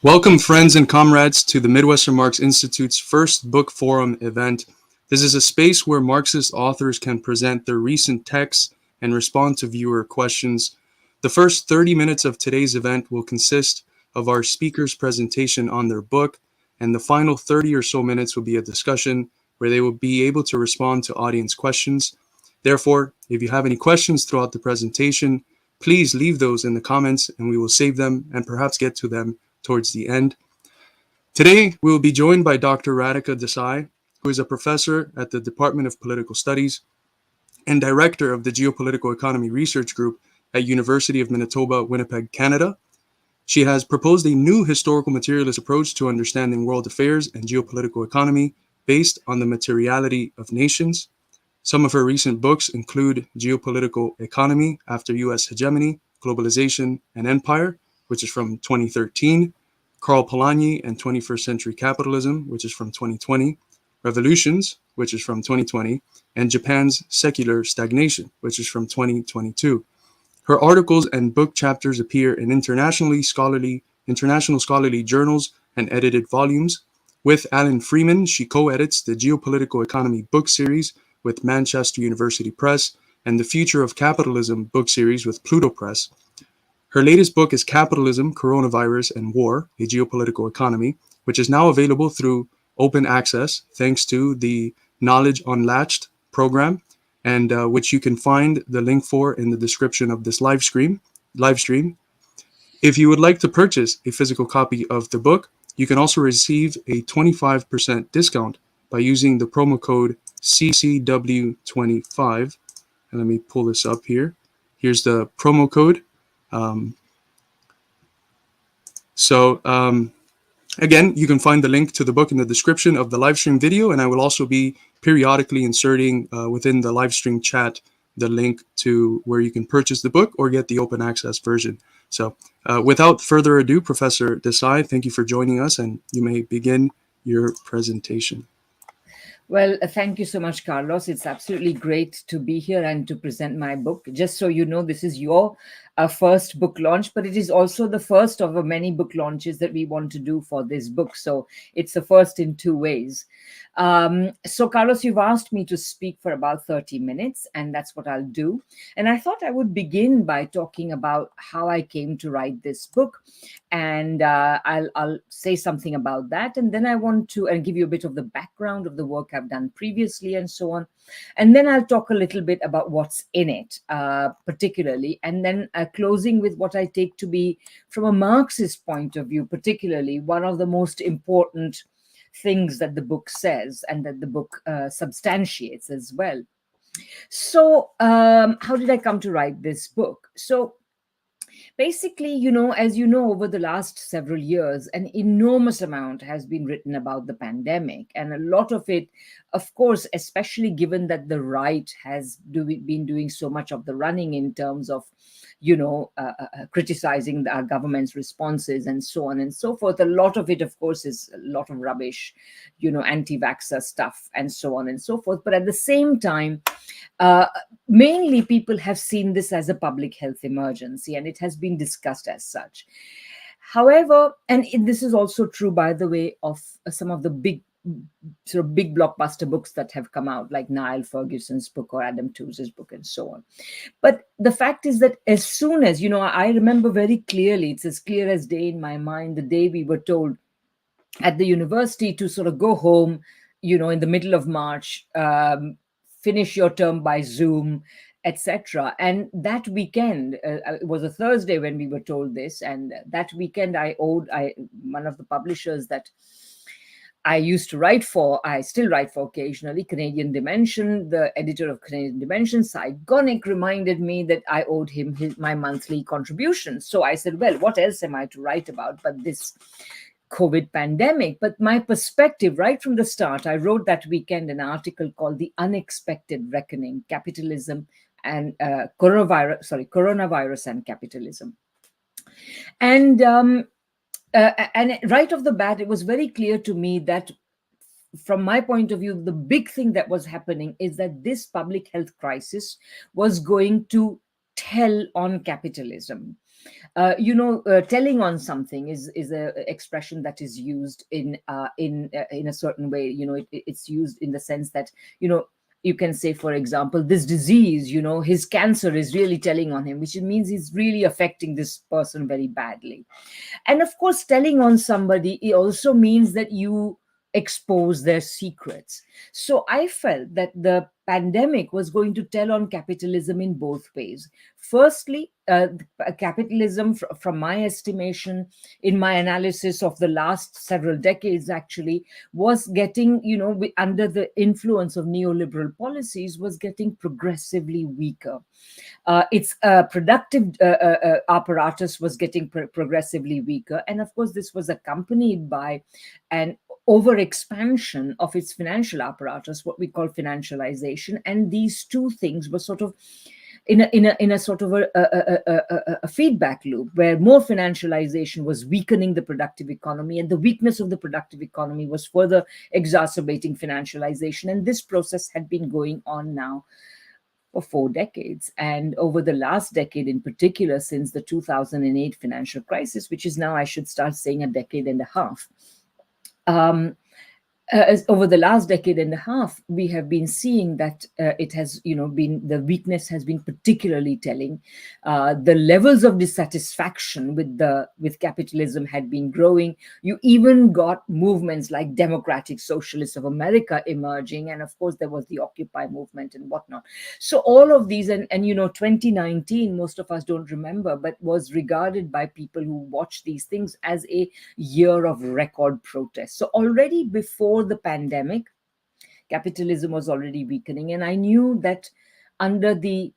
Welcome, friends and comrades, to the Midwestern Marx Institute's first book forum event. This is a space where Marxist authors can present their recent texts and respond to viewer questions. The first 30 minutes of today's event will consist of our speakers' presentation on their book, and the final 30 or so minutes will be a discussion where they will be able to respond to audience questions. Therefore, if you have any questions throughout the presentation, please leave those in the comments and we will save them and perhaps get to them towards the end. Today, we will be joined by Dr. Radhika Desai, who is a professor at the Department of Political Studies and director of the Geopolitical Economy Research Group at University of Manitoba, Winnipeg, Canada. She has proposed a new historical materialist approach to understanding world affairs and geopolitical economy based on the materiality of nations. Some of her recent books include Geopolitical Economy After US Hegemony, Globalization and Empire, which is from 2013, Karl Polanyi and 21st Century Capitalism, which is from 2020, Revolutions, which is from 2020, and Japan's Secular Stagnation, which is from 2022. Her articles and book chapters appear in international scholarly journals and edited volumes. With Alan Freeman, she co-edits the Geopolitical Economy book series with Manchester University Press and the Future of Capitalism book series with Pluto Press. Her latest book is Capitalism, Coronavirus, and War, a Geopolitical Economy, which is now available through open access thanks to the Knowledge Unlatched program, and which you can find the link for in the description of this live stream. If you would like to purchase a physical copy of the book, you can also receive a 25% discount by using the promo code CCW25. And let me pull this up here. Here's the promo code. Again, you can find the link to the book in the description of the live stream video, and I will also be periodically inserting within the live stream chat the link to where you can purchase the book or get the open access version. So without further ado, Professor Desai, thank you for joining us, and you may begin your presentation. Well, thank you so much, Carlos. It's absolutely great to be here and to present my book. Just so you know, this is your first book launch, but it is also the first of many book launches that we want to do for this book. So it's the first in two ways. So, Carlos, you've asked me to speak for about 30 minutes, and that's what I'll do. And I thought I would begin by talking about how I came to write this book. And I'll say something about that. And then I want to give you a bit of the background of the work I've done previously and so on. And then I'll talk a little bit about what's in it, particularly. And then closing with what I take to be, from a Marxist point of view, particularly, one of the most important things that the book says and that the book substantiates as well. So how did I come to write this book? So basically, as you know, over the last several years, an enormous amount has been written about the pandemic. And a lot of it, of course, especially given that the right has been doing so much of the running in terms of, criticizing our government's responses and so on and so forth. A lot of it, of course, is a lot of rubbish, anti-vaxxer stuff and so on and so forth. But at the same time, mainly people have seen this as a public health emergency, and it has been discussed as such. However, and this is also true, by the way, of some of the big blockbuster books that have come out, like Niall Ferguson's book or Adam Tooze's book and so on. But the fact is that as soon as, I remember very clearly, it's as clear as day in my mind, the day we were told at the university to sort of go home, in the middle of March, finish your term by Zoom, etc. And that weekend, it was a Thursday when we were told this, and that weekend I one of the publishers that I used to write for, I still write for occasionally, Canadian Dimension, the editor of Canadian Dimension, Cy Gonick, reminded me that I owed him my monthly contribution. So I said, well, what else am I to write about but this COVID pandemic? But my perspective right from the start, I wrote that weekend an article called The Unexpected Reckoning, Capitalism and Coronavirus and Capitalism. And right off the bat, it was very clear to me that, from my point of view, the big thing that was happening is that this public health crisis was going to tell on capitalism. Telling on something is a expression that is used in a certain way. It's used in the sense that, you can say, for example, this disease, his cancer is really telling on him, which means he's really affecting this person very badly. And of course, telling on somebody, it also means that you expose their secrets. So I felt that the pandemic was going to tell on capitalism in both ways. Firstly, capitalism, from my estimation, in my analysis of the last several decades, actually, was getting, under the influence of neoliberal policies, was getting progressively weaker. Its productive apparatus was getting progressively weaker. And of course, this was accompanied by an over expansion of its financial apparatus, what we call financialization. And these two things were sort of in a sort of a feedback loop, where more financialization was weakening the productive economy, and the weakness of the productive economy was further exacerbating financialization. And this process had been going on now for 4 decades. And over the last decade in particular, since the 2008 financial crisis, which is now, I should start saying, a decade and a half. Over the last decade and a half, we have been seeing that it has, been, the weakness has been particularly telling. The levels of dissatisfaction with capitalism had been growing. You even got movements like Democratic Socialists of America emerging, and of course there was the Occupy movement and whatnot. So all of these, and 2019, most of us don't remember, but was regarded by people who watch these things as a year of record protest. So already before the pandemic, capitalism was already weakening, and I knew that under the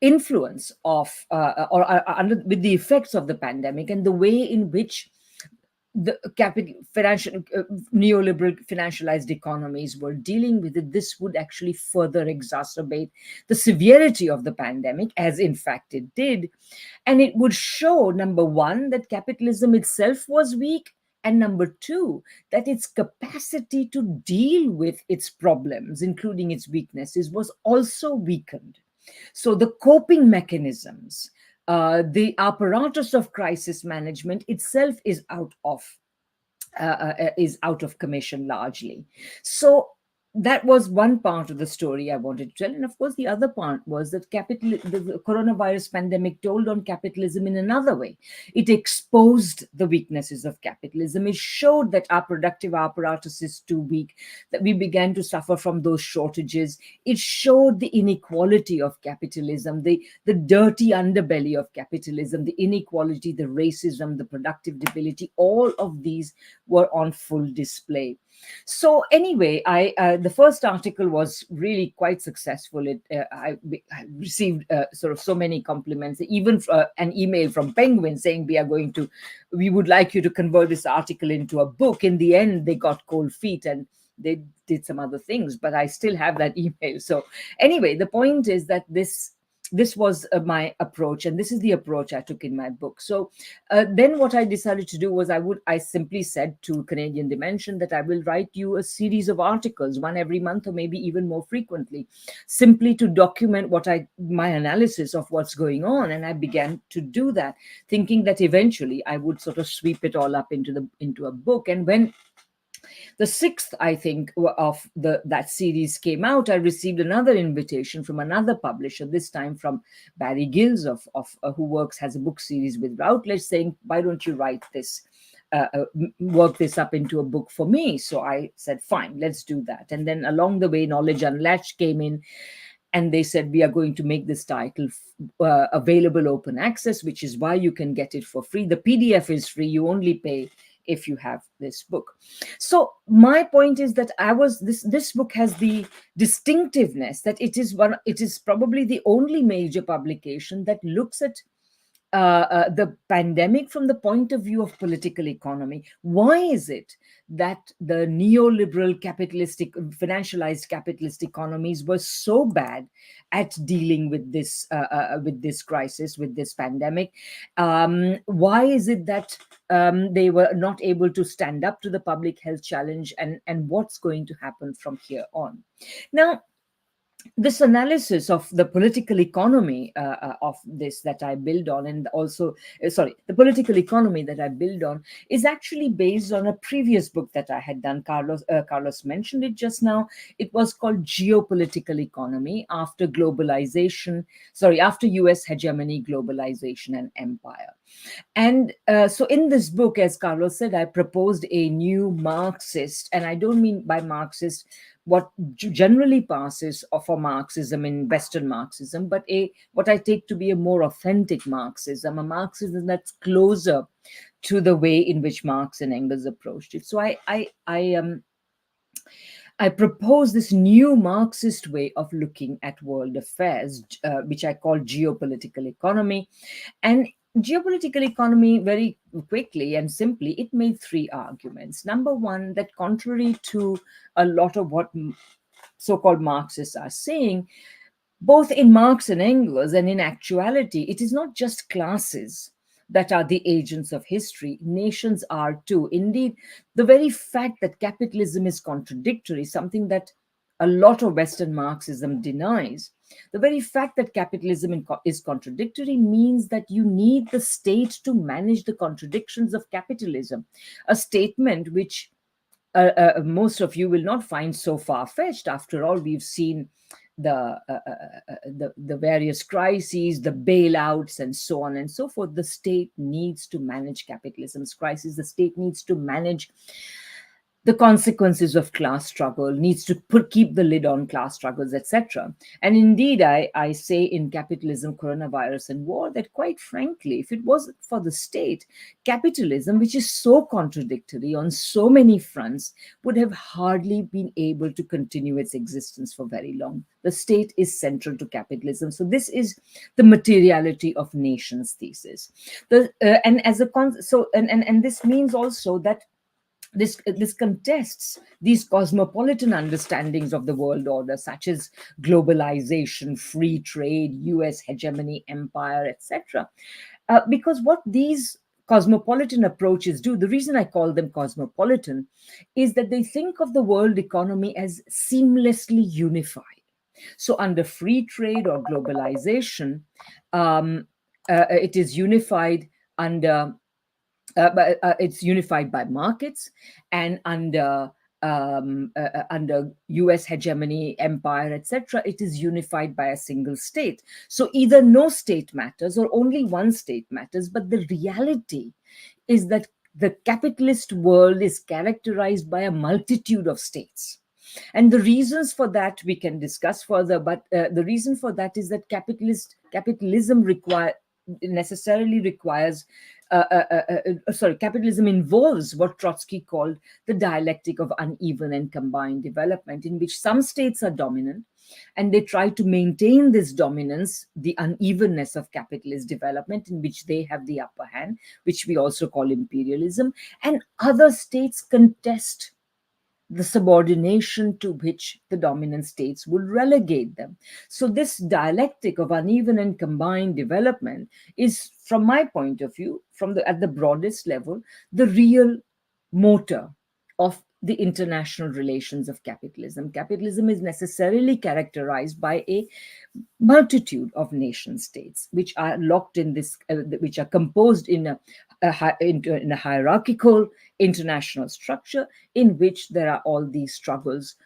influence of with the effects of the pandemic and the way in which the neoliberal financialized economies were dealing with it, this would actually further exacerbate the severity of the pandemic, as in fact it did. And it would show, number one, that capitalism itself was weak, and number two, that its capacity to deal with its problems, including its weaknesses, was also weakened. So the coping mechanisms, the apparatus of crisis management itself is out of commission largely. So that was one part of the story I wanted to tell. And of course, the other part was that the coronavirus pandemic told on capitalism in another way. It exposed the weaknesses of capitalism. It showed that our productive apparatus is too weak, that we began to suffer from those shortages. It showed the inequality of capitalism, the dirty underbelly of capitalism, the inequality, the racism, the productive debility. All of these were on full display. So anyway, the first article was really quite successful. I received sort of so many compliments, even an email from Penguin saying we would like you to convert this article into a book. In the end, they got cold feet and they did some other things, but I still have that email. So anyway, the point is that this was my approach, and this is the approach I took in my book. So then what I decided to do was I simply said to Canadian Dimension that I will write you a series of articles, one every month or maybe even more frequently, simply to document my analysis of what's going on. And I began to do that, thinking that eventually I would sort of sweep it all up into a book. And when the sixth, I think, of that series came out, I received another invitation from another publisher, this time from Barry Gills, who has a book series with Routledge, saying, why don't you write this, work this up into a book for me? So I said, fine, let's do that. And then along the way, Knowledge Unlatched came in, and they said, we are going to make this title available open access, which is why you can get it for free. The PDF is free. You only pay if you have this book. So my point is that this book has the distinctiveness that it is probably the only major publication that looks at the pandemic from the point of view of political economy. Why is it that the neoliberal financialized capitalist economies were so bad at dealing with this crisis, with this pandemic? Why is it that they were not able to stand up to the public health challenge, and what's going to happen from here on? Now, this analysis of the political economy of this that I build on, and also, sorry, the political economy that I build on is actually based on a previous book that I had done. Carlos mentioned it just now. It was called Geopolitical Economy after globalization, sorry, after US hegemony, globalization, and empire. And so in this book, as Carlos said, I proposed a new Marxist, and I don't mean by Marxist what generally passes for Marxism in Western Marxism, but a what I take to be a more authentic Marxism, a Marxism that's closer to the way in which Marx and Engels approached it. So I propose this new Marxist way of looking at world affairs, which I call geopolitical economy. And geopolitical economy, very quickly and simply, it made three arguments. Number one, that contrary to a lot of what so-called Marxists are saying, both in Marx and Engels and in actuality, it is not just classes that are the agents of history. Nations are too. Indeed, the very fact that capitalism is contradictory, something that a lot of Western Marxism denies, the very fact that capitalism is contradictory means that you need the state to manage the contradictions of capitalism, a statement which most of you will not find so far-fetched. After all, we've seen the various crises, the bailouts, and so on and so forth. The state needs to manage capitalism's crisis. The state needs to manage the consequences of class struggle, needs to keep the lid on class struggles, etc. And indeed, I say in Capitalism, Coronavirus, and War that, quite frankly, if it wasn't for the state, capitalism, which is so contradictory on so many fronts, would have hardly been able to continue its existence for very long. The state is central to capitalism. So this is the materiality of nations thesis. And as a and this means also that this contests these cosmopolitan understandings of the world order, such as globalization, free trade, US hegemony, empire, etc. Because what these cosmopolitan approaches do, the reason I call them cosmopolitan, is that they think of the world economy as seamlessly unified. So under free trade or globalization, it is unified under but it's unified by markets, and under US hegemony, empire, etc., it is unified by a single state. So either no state matters or only one state matters, but the reality is that the capitalist world is characterized by a multitude of states. And the reasons for that we can discuss further, but the reason for that is that capitalism necessarily requires capitalism involves what Trotsky called the dialectic of uneven and combined development, in which some states are dominant and they try to maintain this dominance, the unevenness of capitalist development, in which they have the upper hand, which we also call imperialism, and other states contest the subordination to which the dominant states would relegate them. So this dialectic of uneven and combined development is, from my point of view, at the broadest level, the real motor of the international relations of capitalism. Capitalism is necessarily characterized by a multitude of nation states, which are locked in this, which are composed in a hierarchical international structure in which there are all these struggles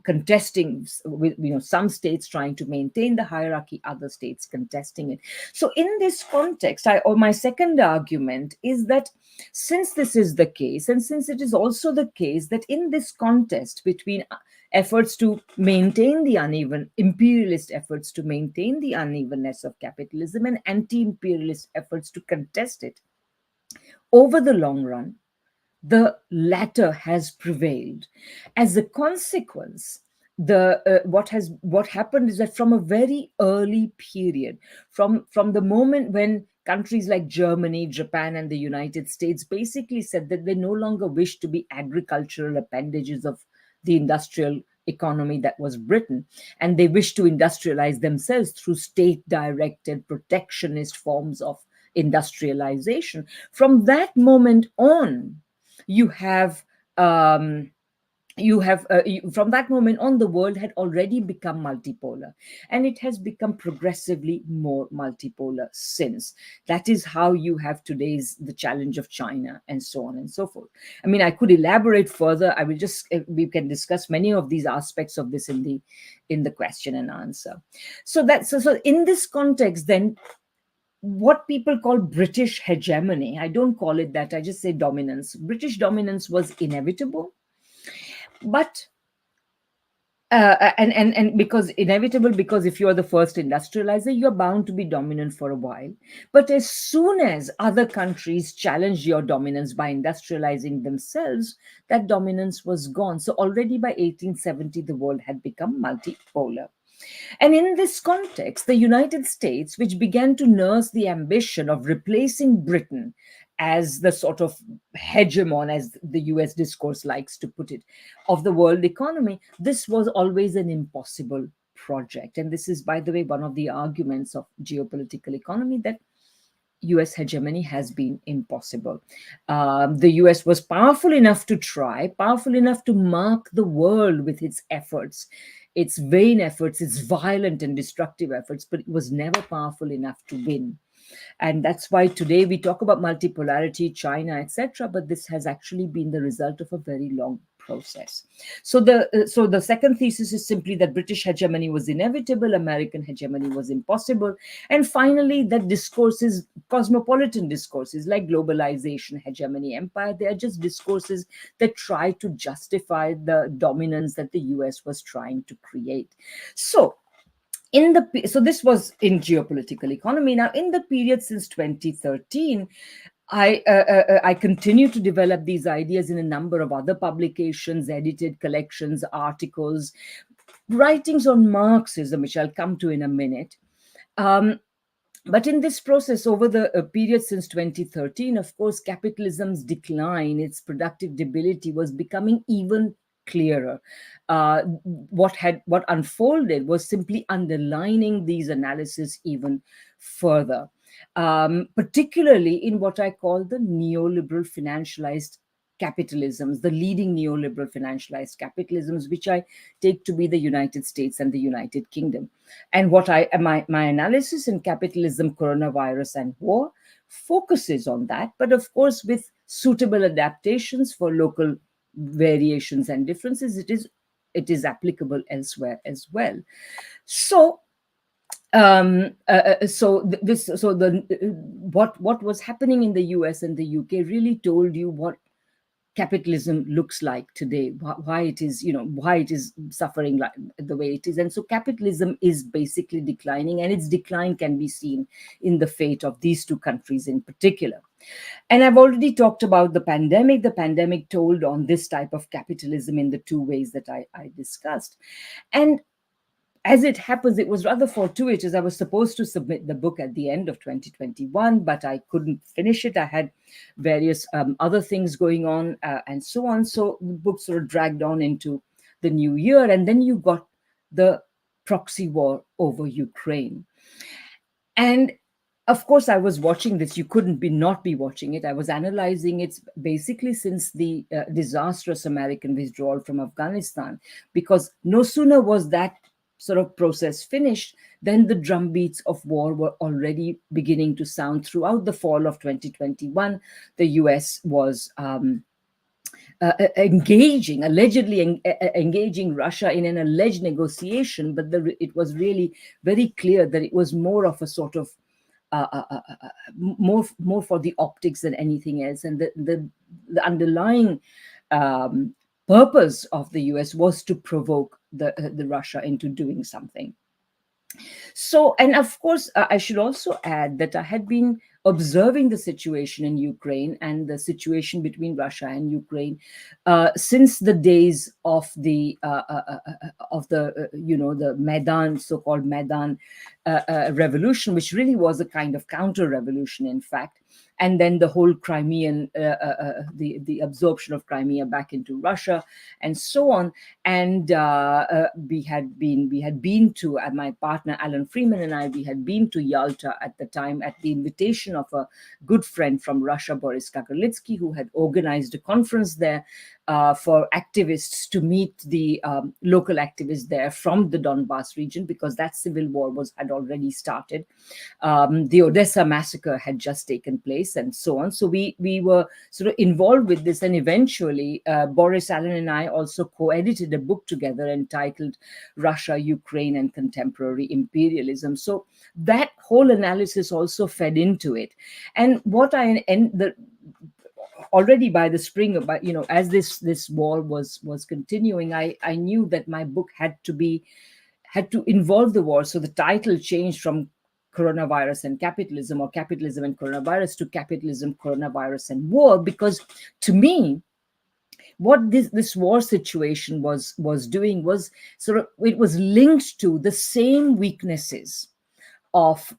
contesting, with some states trying to maintain the hierarchy, other states contesting it. So in this context, my second argument is that since this is the case, and since it is also the case that in this contest between efforts to maintain the uneven, imperialist efforts to maintain the unevenness of capitalism, and anti-imperialist efforts to contest it, over the long run, the latter has prevailed. As a consequence, what happened is that from a very early period, from the moment when countries like Germany, Japan, and the United States basically said that they no longer wish to be agricultural appendages of the industrial economy that was Britain, and they wish to industrialize themselves through state-directed protectionist forms of industrialization. From that moment on, you have you have from that moment on, the world had already become multipolar, and it has become progressively more multipolar since. That is how you have today's the challenge of China, and so on and so forth. I mean, I could elaborate further. I will just we can discuss many of these aspects of this in the question and answer. So in this context, then, what people call British hegemony, I don't call it that, I just say dominance. British dominance was inevitable, but and because inevitable, because if you are the first industrializer, you're bound to be dominant for a while. But as soon as other countries challenged your dominance by industrializing themselves, that dominance was gone. So already by 1870, the world had become multipolar. And in this context, the United States, which began to nurse the ambition of replacing Britain as the sort of hegemon, as the US discourse likes to put it, of the world economy, this was always an impossible project. And this is, by the way, one of the arguments of geopolitical economy, that US hegemony has been impossible. The US was powerful enough to try, powerful enough to mark the world with its efforts, its vain efforts, its violent and destructive efforts, but it was never powerful enough to win. And that's why today we talk about multipolarity, China, etc. But this has actually been the result of a very long process. So the second thesis is simply that British hegemony was inevitable, American hegemony was impossible, and finally that discourses, cosmopolitan discourses like globalization, hegemony, empire, they are just discourses that try to justify the dominance that the US was trying to create. So this was in geopolitical economy. Now, in the period since 2013, I continue to develop these ideas in a number of other publications, edited collections, articles, writings on Marxism, which I'll come to in a minute. But in this process, over the period since 2013, of course, capitalism's decline, its productive debility, was becoming even clearer. What unfolded was simply underlining these analyses even further, particularly in what I call the neoliberal financialized capitalisms, the leading neoliberal financialized capitalisms, which I take to be the United States and the United Kingdom. And what my analysis in Capitalism, Coronavirus, and War focuses on that, but of course with suitable adaptations for local variations and differences, it is applicable elsewhere as well. So what was happening in the US and the UK really told you what capitalism looks like today, why it is, why it is suffering like the way it is. And so capitalism is basically declining, and its decline can be seen in the fate of these two countries in particular. And I've already talked about the pandemic. The pandemic told on this type of capitalism in the two ways that I discussed. And as it happens, it was rather fortuitous. I was supposed to submit the book at the end of 2021, but I couldn't finish it. I had various other things going on and so on. So the book sort of dragged on into the new year. And then you got the proxy war over Ukraine. And of course, I was watching this. You couldn't not be watching it. I was analyzing it basically since the disastrous American withdrawal from Afghanistan, because no sooner was that sort of process finished, then the drumbeats of war were already beginning to sound throughout the fall of 2021. The US was allegedly engaging Russia in an alleged negotiation, but it was really very clear that it was more of a sort of more for the optics than anything else, and the underlying purpose of the US was to provoke the Russia into doing something. So, and of course, I should also add that I had been observing the situation in Ukraine and the situation between Russia and Ukraine since the days of the the Maidan, so-called Maidan revolution, which really was a kind of counter-revolution, in fact. And then the whole Crimean, the absorption of Crimea back into Russia, and so on. And we had been to, my partner Alan Freeman and I, we had been to Yalta at the time at the invitation of a good friend from Russia, Boris Kagarlitsky, who had organized a conference there for activists to meet the local activists there from the Donbass region, because that civil war had already started. The Odessa massacre had just taken place, and so on. So we were sort of involved with this, and eventually Boris, Alan, and I also co-edited a book together entitled Russia, Ukraine, and Contemporary Imperialism. So that whole analysis also fed into it. And what already by the spring of, as this war was continuing, I knew that my book had to involve the war. So the title changed from Coronavirus and Capitalism, or Capitalism and Coronavirus, to Capitalism, Coronavirus, and War, because to me, what this war situation was doing was it was linked to the same weaknesses of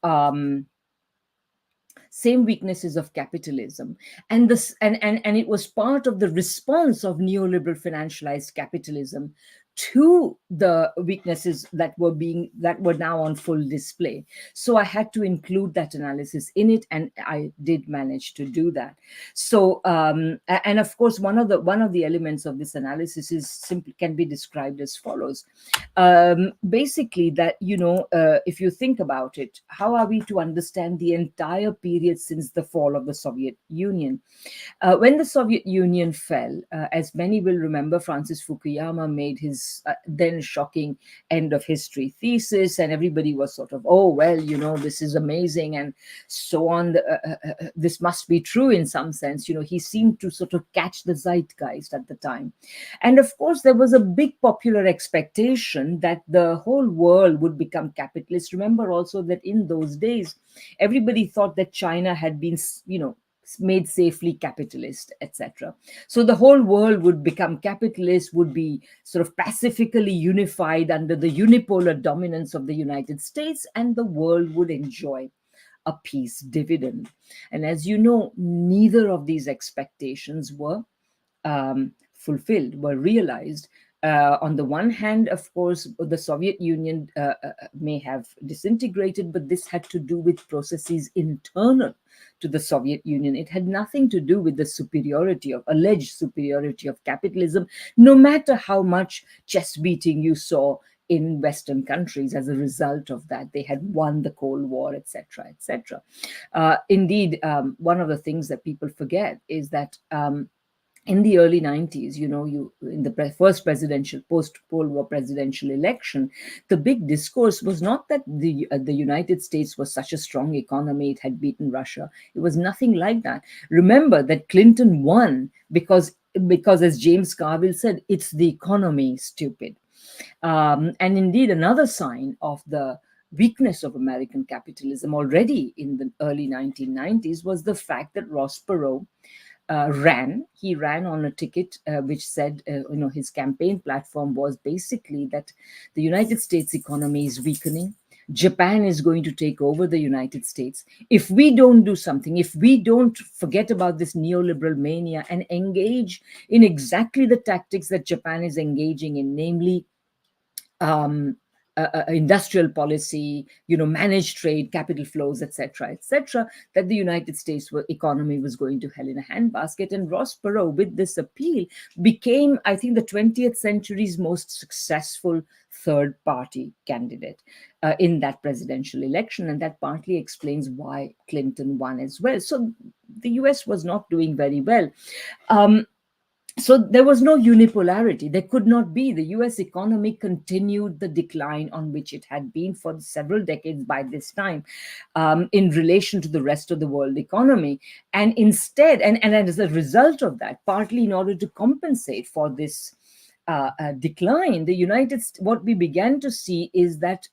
capitalism, and this and it was part of the response of neoliberal financialized capitalism to the weaknesses that were now on full display. So I had to include that analysis in it, and I did manage to do that. So and of course, one of the elements of this analysis can be described as follows. Basically, that if you think about it, how are we to understand the entire period since the fall of the Soviet Union? When the Soviet Union fell, as many will remember, Francis Fukuyama made his then shocking end of history thesis, and everybody was sort of, oh, well, this is amazing, and so on. This must be true in some sense. He seemed to sort of catch the zeitgeist at the time. And of course, there was a big popular expectation that the whole world would become capitalist. Remember also that in those days, everybody thought that China had been, made safely capitalist, etc. So the whole world would become capitalist, would be sort of pacifically unified under the unipolar dominance of the United States, and the world would enjoy a peace dividend. And as you know, neither of these expectations were fulfilled, were realized. On the one hand, of course, the Soviet Union may have disintegrated, but this had to do with processes internal to the Soviet Union. It had nothing to do with the alleged superiority of capitalism, no matter how much chest beating you saw in Western countries as a result of that. They had won the Cold War, etc., etc. Indeed, one of the things that people forget is that in the early 90s, in the first post-Cold War presidential election, the big discourse was not that the United States was such a strong economy, it had beaten Russia. It was nothing like that. Remember that Clinton won because, as James Carville said, it's the economy, stupid. And indeed, another sign of the weakness of American capitalism already in the early 1990s was the fact that Ross Perot ran. He ran on a ticket which said, his campaign platform was basically that the United States economy is weakening. Japan is going to take over the United States. If we don't do something, if we don't forget about this neoliberal mania and engage in exactly the tactics that Japan is engaging in, namely industrial policy, managed trade, capital flows, etc., etc., that the United States economy was going to hell in a handbasket. And Ross Perot, with this appeal, became, I think, the 20th century's most successful third-party candidate in that presidential election, and that partly explains why Clinton won as well. So the US was not doing very well. So there was no unipolarity. There could not be. The US economy continued the decline on which it had been for several decades by this time, in relation to the rest of the world economy. And instead, and as a result of that, partly in order to compensate for this decline, what we began to see is that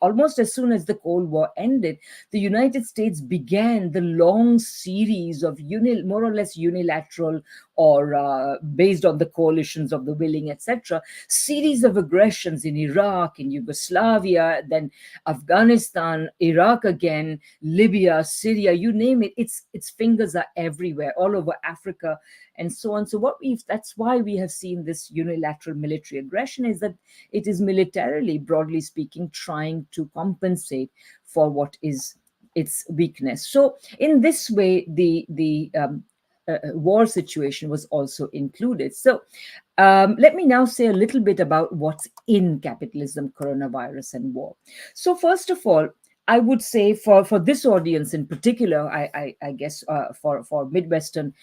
almost as soon as the Cold War ended, the United States began the long series of more or less unilateral or based on the coalitions of the willing, etc., series of aggressions in Iraq, in Yugoslavia, then Afghanistan, Iraq again, Libya, Syria, you name it. Its fingers are everywhere, all over Africa, and so on. So that's why we have seen this unilateral military aggression, is that it is militarily, broadly speaking, trying to compensate for what is its weakness. So in this way, the war situation was also included. So let me now say a little bit about what's in capitalism, coronavirus, and war. So first of all, I would say for this audience in particular, I guess for Midwestern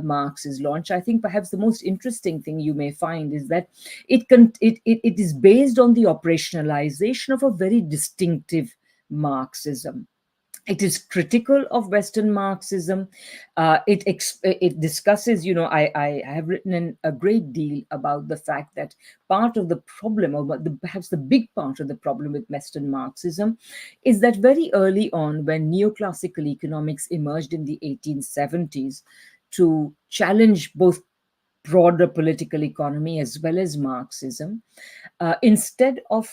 Marx's launch, I think perhaps the most interesting thing you may find is that it is based on the operationalization of a very distinctive Marxism. It is critical of Western Marxism. It discusses, I have written in a great deal about the fact that part of the problem, or perhaps the big part of the problem with Western Marxism, is that very early on, when neoclassical economics emerged in the 1870s to challenge both broader political economy as well as Marxism, instead of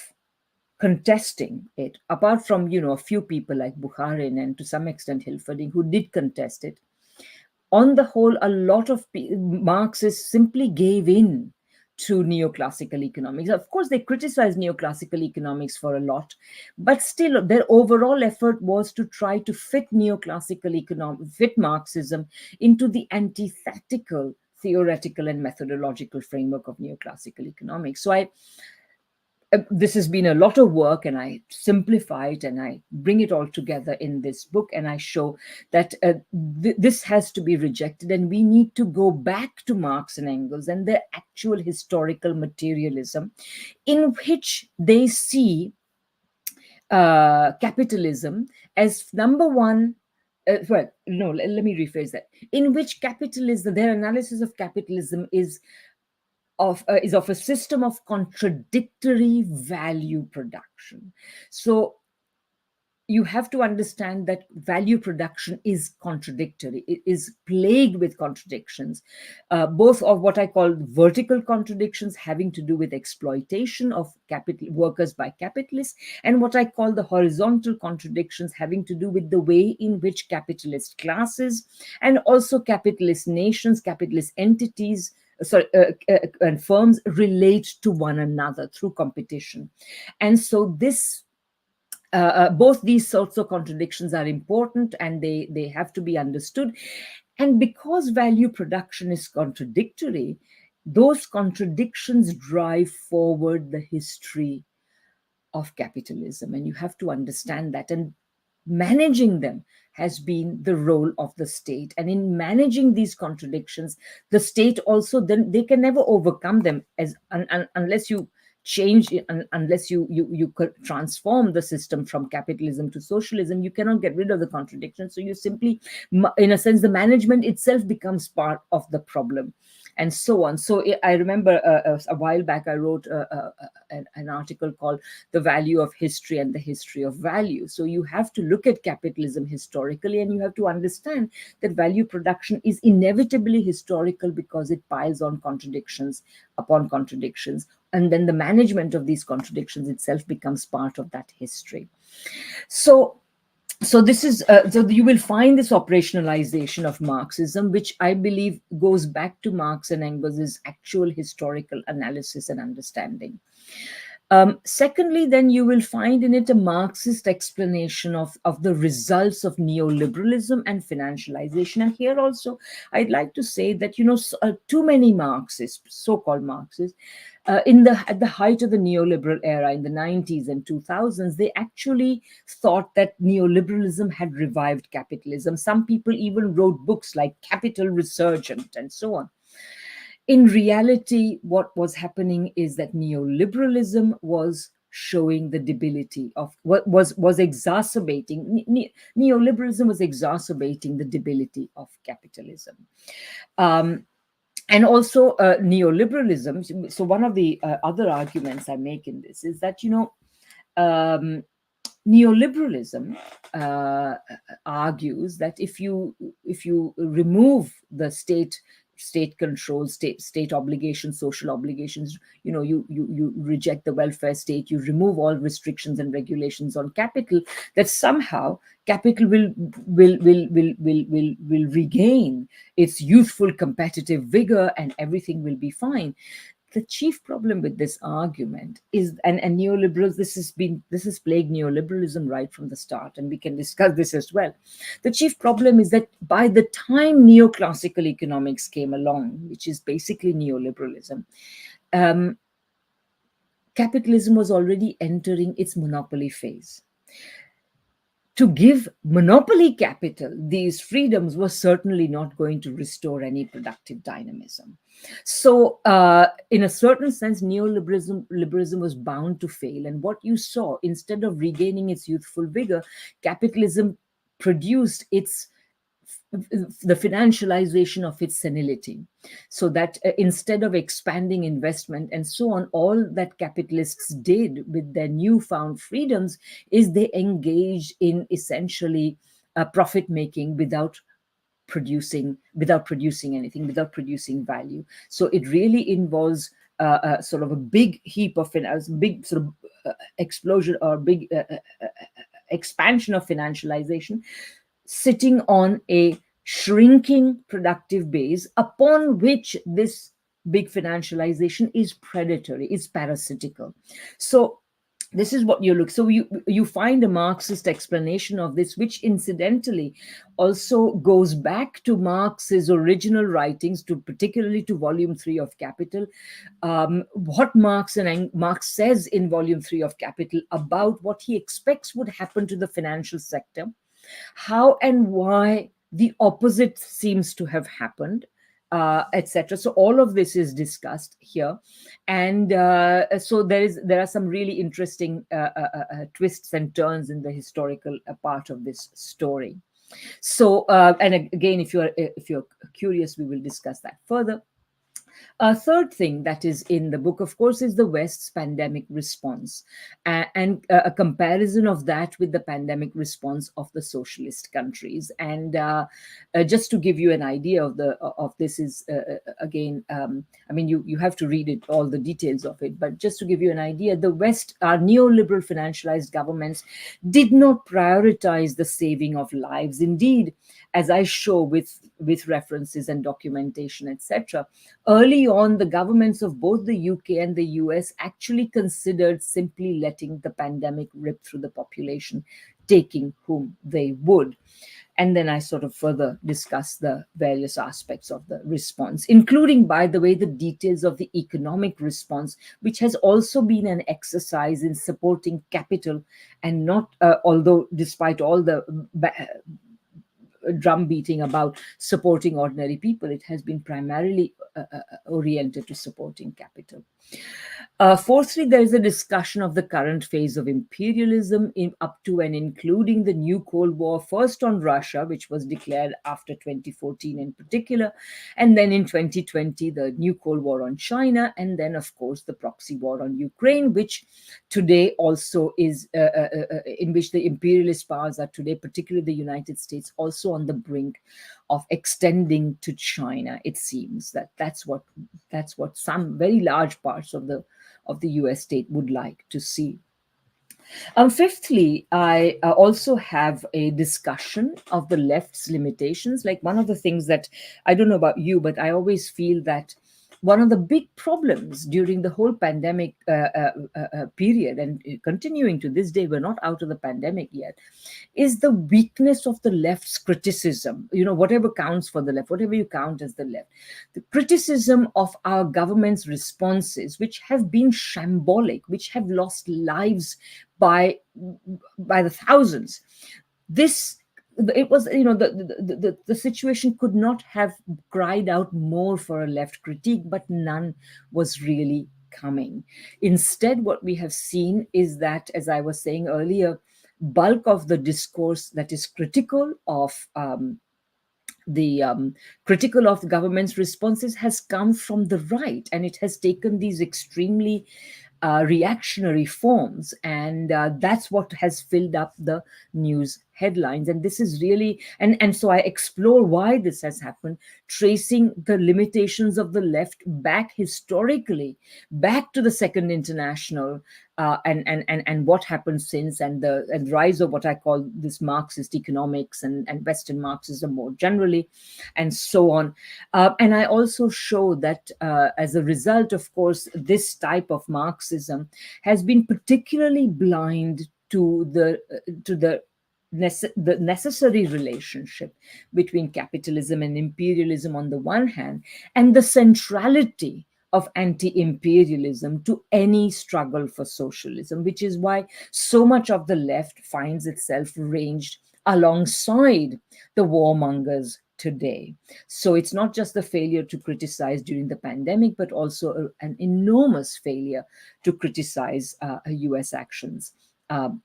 contesting it, apart from a few people like Bukharin and to some extent Hilferding who did contest it, on the whole, a lot of Marxists simply gave in to neoclassical economics. Of course, they criticized neoclassical economics for a lot, but still, their overall effort was to try to fit fit Marxism into the antithetical theoretical and methodological framework of neoclassical economics. So this has been a lot of work, and I simplify it and I bring it all together in this book, and I show that this has to be rejected, and we need to go back to Marx and Engels and their actual historical materialism, in which they see capitalism as number one. Let me rephrase that. In which capitalism, their analysis of capitalism is of a system of contradictory value production. So you have to understand that value production is contradictory. It is plagued with contradictions, both of what I call vertical contradictions, having to do with exploitation of workers by capitalists, and what I call the horizontal contradictions, having to do with the way in which capitalist classes and also capitalist nations, capitalist entities, and firms relate to one another through competition. And so both these sorts of contradictions are important, and they have to be understood. And because value production is contradictory, those contradictions drive forward the history of capitalism, and you have to understand that. And managing them has been the role of the state. And in managing these contradictions, the state also, then they can never overcome them unless you change, unless you could transform the system from capitalism to socialism. You cannot get rid of the contradiction. So you simply, in a sense, the management itself becomes part of the problem, and so on. So I remember a while back I wrote an article called "The Value of History and the History of Value." So you have to look at capitalism historically, and you have to understand that value production is inevitably historical because it piles on contradictions upon contradictions, and then the management of these contradictions itself becomes part of that history. So this is so you will find this operationalization of Marxism, which I believe goes back to Marx and Engels' actual historical analysis and understanding. Secondly, then you will find in it a Marxist explanation of the results of neoliberalism and financialization. And here also, I'd like to say that, too many Marxists, so-called Marxists, at the height of the neoliberal era in the 90s and 2000s, they actually thought that neoliberalism had revived capitalism. Some people even wrote books like Capital Resurgent and so on. In reality, what was happening is that neoliberalism was showing the debility of what was exacerbating. Neoliberalism was exacerbating the debility of capitalism. And also neoliberalism. So one of the other arguments I make in this is that, neoliberalism argues that if you remove the state control, state obligations, social obligations, you reject the welfare state, you remove all restrictions and regulations on capital, that somehow capital will regain its youthful competitive vigor and everything will be fine. the chief problem with this argument is, and neoliberals, this has plagued neoliberalism right from the start, and we can discuss this as well. The chief problem is that by the time neoclassical economics came along, which is basically neoliberalism, capitalism was already entering its monopoly phase. To give monopoly capital these freedoms was certainly not going to restore any productive dynamism. So, in a certain sense, liberalism was bound to fail. And what you saw, instead of regaining its youthful vigor, capitalism produced the financialization of its senility, so that instead of expanding investment and so on, all that capitalists did with their newfound freedoms is they engaged in essentially profit making without producing anything, without producing value. So it really involves sort of a big heap of finance, big sort of explosion or big expansion of financialization, sitting on a shrinking productive base upon which this big financialization is predatory, is parasitical. So this is what you look. So you find a Marxist explanation of this, which incidentally also goes back to Marx's original writings, to particularly to Volume 3 of Capital. What Marx says in Volume 3 of Capital about what he expects would happen to the financial sector, how and why the opposite seems to have happened, etc. So all of this is discussed here, and so there are some really interesting twists and turns in the historical part of this story. So, and again, if you're curious, we will discuss that further. A third thing that is in the book, of course, is the West's pandemic response, and a comparison of that with the pandemic response of the socialist countries. And just to give you an idea of this is again, I mean, you have to read it, all the details of it, but just to give you an idea, the West, our neoliberal financialized governments did not prioritize the saving of lives. Indeed, as I show with references and documentation, etc., early on, the governments of both the UK and the US actually considered simply letting the pandemic rip through the population, taking whom they would. And then I sort of further discuss the various aspects of the response, including, by the way, the details of the economic response, which has also been an exercise in supporting capital, and not, although despite all the drum beating about supporting ordinary people, it has been primarily oriented to supporting capital. Fourthly, there is a discussion of the current phase of imperialism up to and including the new Cold War, first on Russia, which was declared after 2014 in particular, and then in 2020, the new Cold War on China, and then, of course, the proxy war on Ukraine, which today also is, in which the imperialist powers are today, particularly the United States, also on the brink of extending to China. It seems that's what some very large parts of the US state would like to see. Fifthly, I also have a discussion of the left's limitations. Like, one of the things that, I don't know about you, but I always feel that one of the big problems during the whole pandemic period, and continuing to this day, we're not out of the pandemic yet, is the weakness of the left's criticism. You know, whatever counts for the left, whatever you count as the left, the criticism of our government's responses, which have been shambolic, which have lost lives by the thousands. It was, you know, the situation could not have cried out more for a left critique, but none was really coming. Instead, what we have seen is that, as I was saying earlier, bulk of the discourse that is critical of the government's responses has come from the right, and it has taken these extremely reactionary forms, and that's what has filled up the news headlines. And this is really, and so I explore why this has happened, tracing the limitations of the left back historically, back to the Second International, and what happened since, and the rise of what I call this Marxist economics, and Western Marxism more generally, and so on. And I also show that as a result, of course, this type of Marxism has been particularly blind to the necessary relationship between capitalism and imperialism on the one hand, and the centrality of anti-imperialism to any struggle for socialism, which is why so much of the left finds itself ranged alongside the warmongers today. So it's not just the failure to criticize during the pandemic, but also an enormous failure to criticize US actions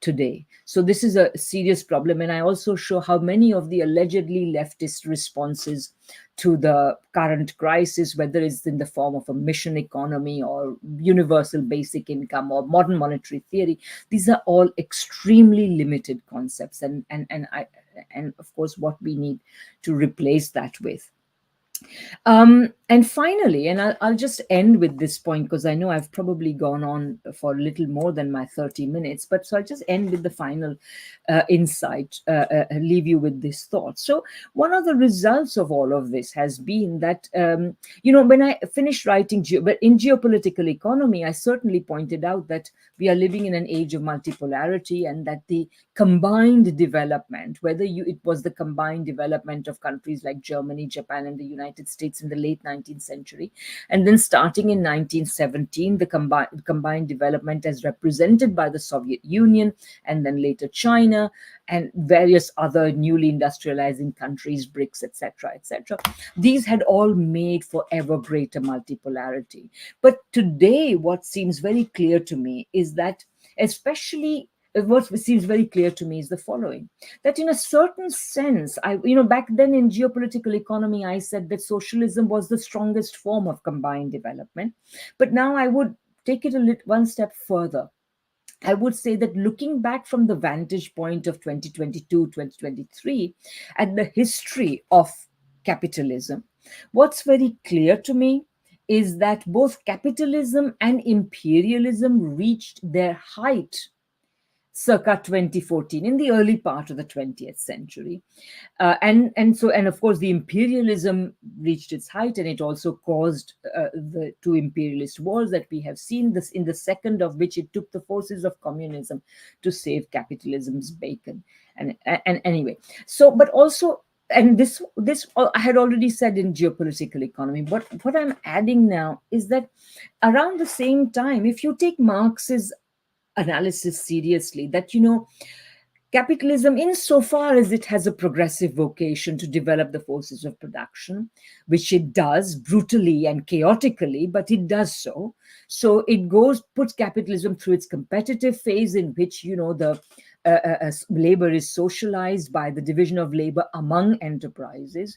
today. So this is a serious problem. And I also show how many of the allegedly leftist responses to the current crisis, whether it's in the form of a mission economy or universal basic income or modern monetary theory, these are all extremely limited concepts. And of course, what we need to replace that with. And finally, and I'll just end with this point, because I know I've probably gone on for a little more than my 30 minutes, but so I'll just end with the final insight, leave you with this thought. So one of the results of all of this has been that, when I finished writing but in Geopolitical Economy, I certainly pointed out that we are living in an age of multipolarity, and that the combined development, whether it was the combined development of countries like Germany, Japan, and the United States in the late 19th century, and then starting in 1917, the combined development as represented by the Soviet Union, and then later China, and various other newly industrializing countries, BRICS, etc., etc. These had all made for ever greater multipolarity. But today, what seems very clear to me is that, especially what seems very clear to me is the following: that in a certain sense, back then in Geopolitical Economy, I said that socialism was the strongest form of combined development. But now I would take it one step further. I would say that, looking back from the vantage point of 2022, 2023, at the history of capitalism, what's very clear to me is that both capitalism and imperialism reached their height circa 2014, in the early part of the 20th century. And of course, the imperialism reached its height, and it also caused the two imperialist wars that we have seen, this in the second of which it took the forces of communism to save capitalism's bacon. And anyway, so, but also, and this I had already said in Geopolitical Economy, but what I'm adding now is that around the same time, if you take Marx's analysis seriously, that capitalism, insofar as it has a progressive vocation to develop the forces of production, which it does brutally and chaotically, but it does so. So it puts capitalism through its competitive phase, in which the labor is socialized by the division of labor among enterprises.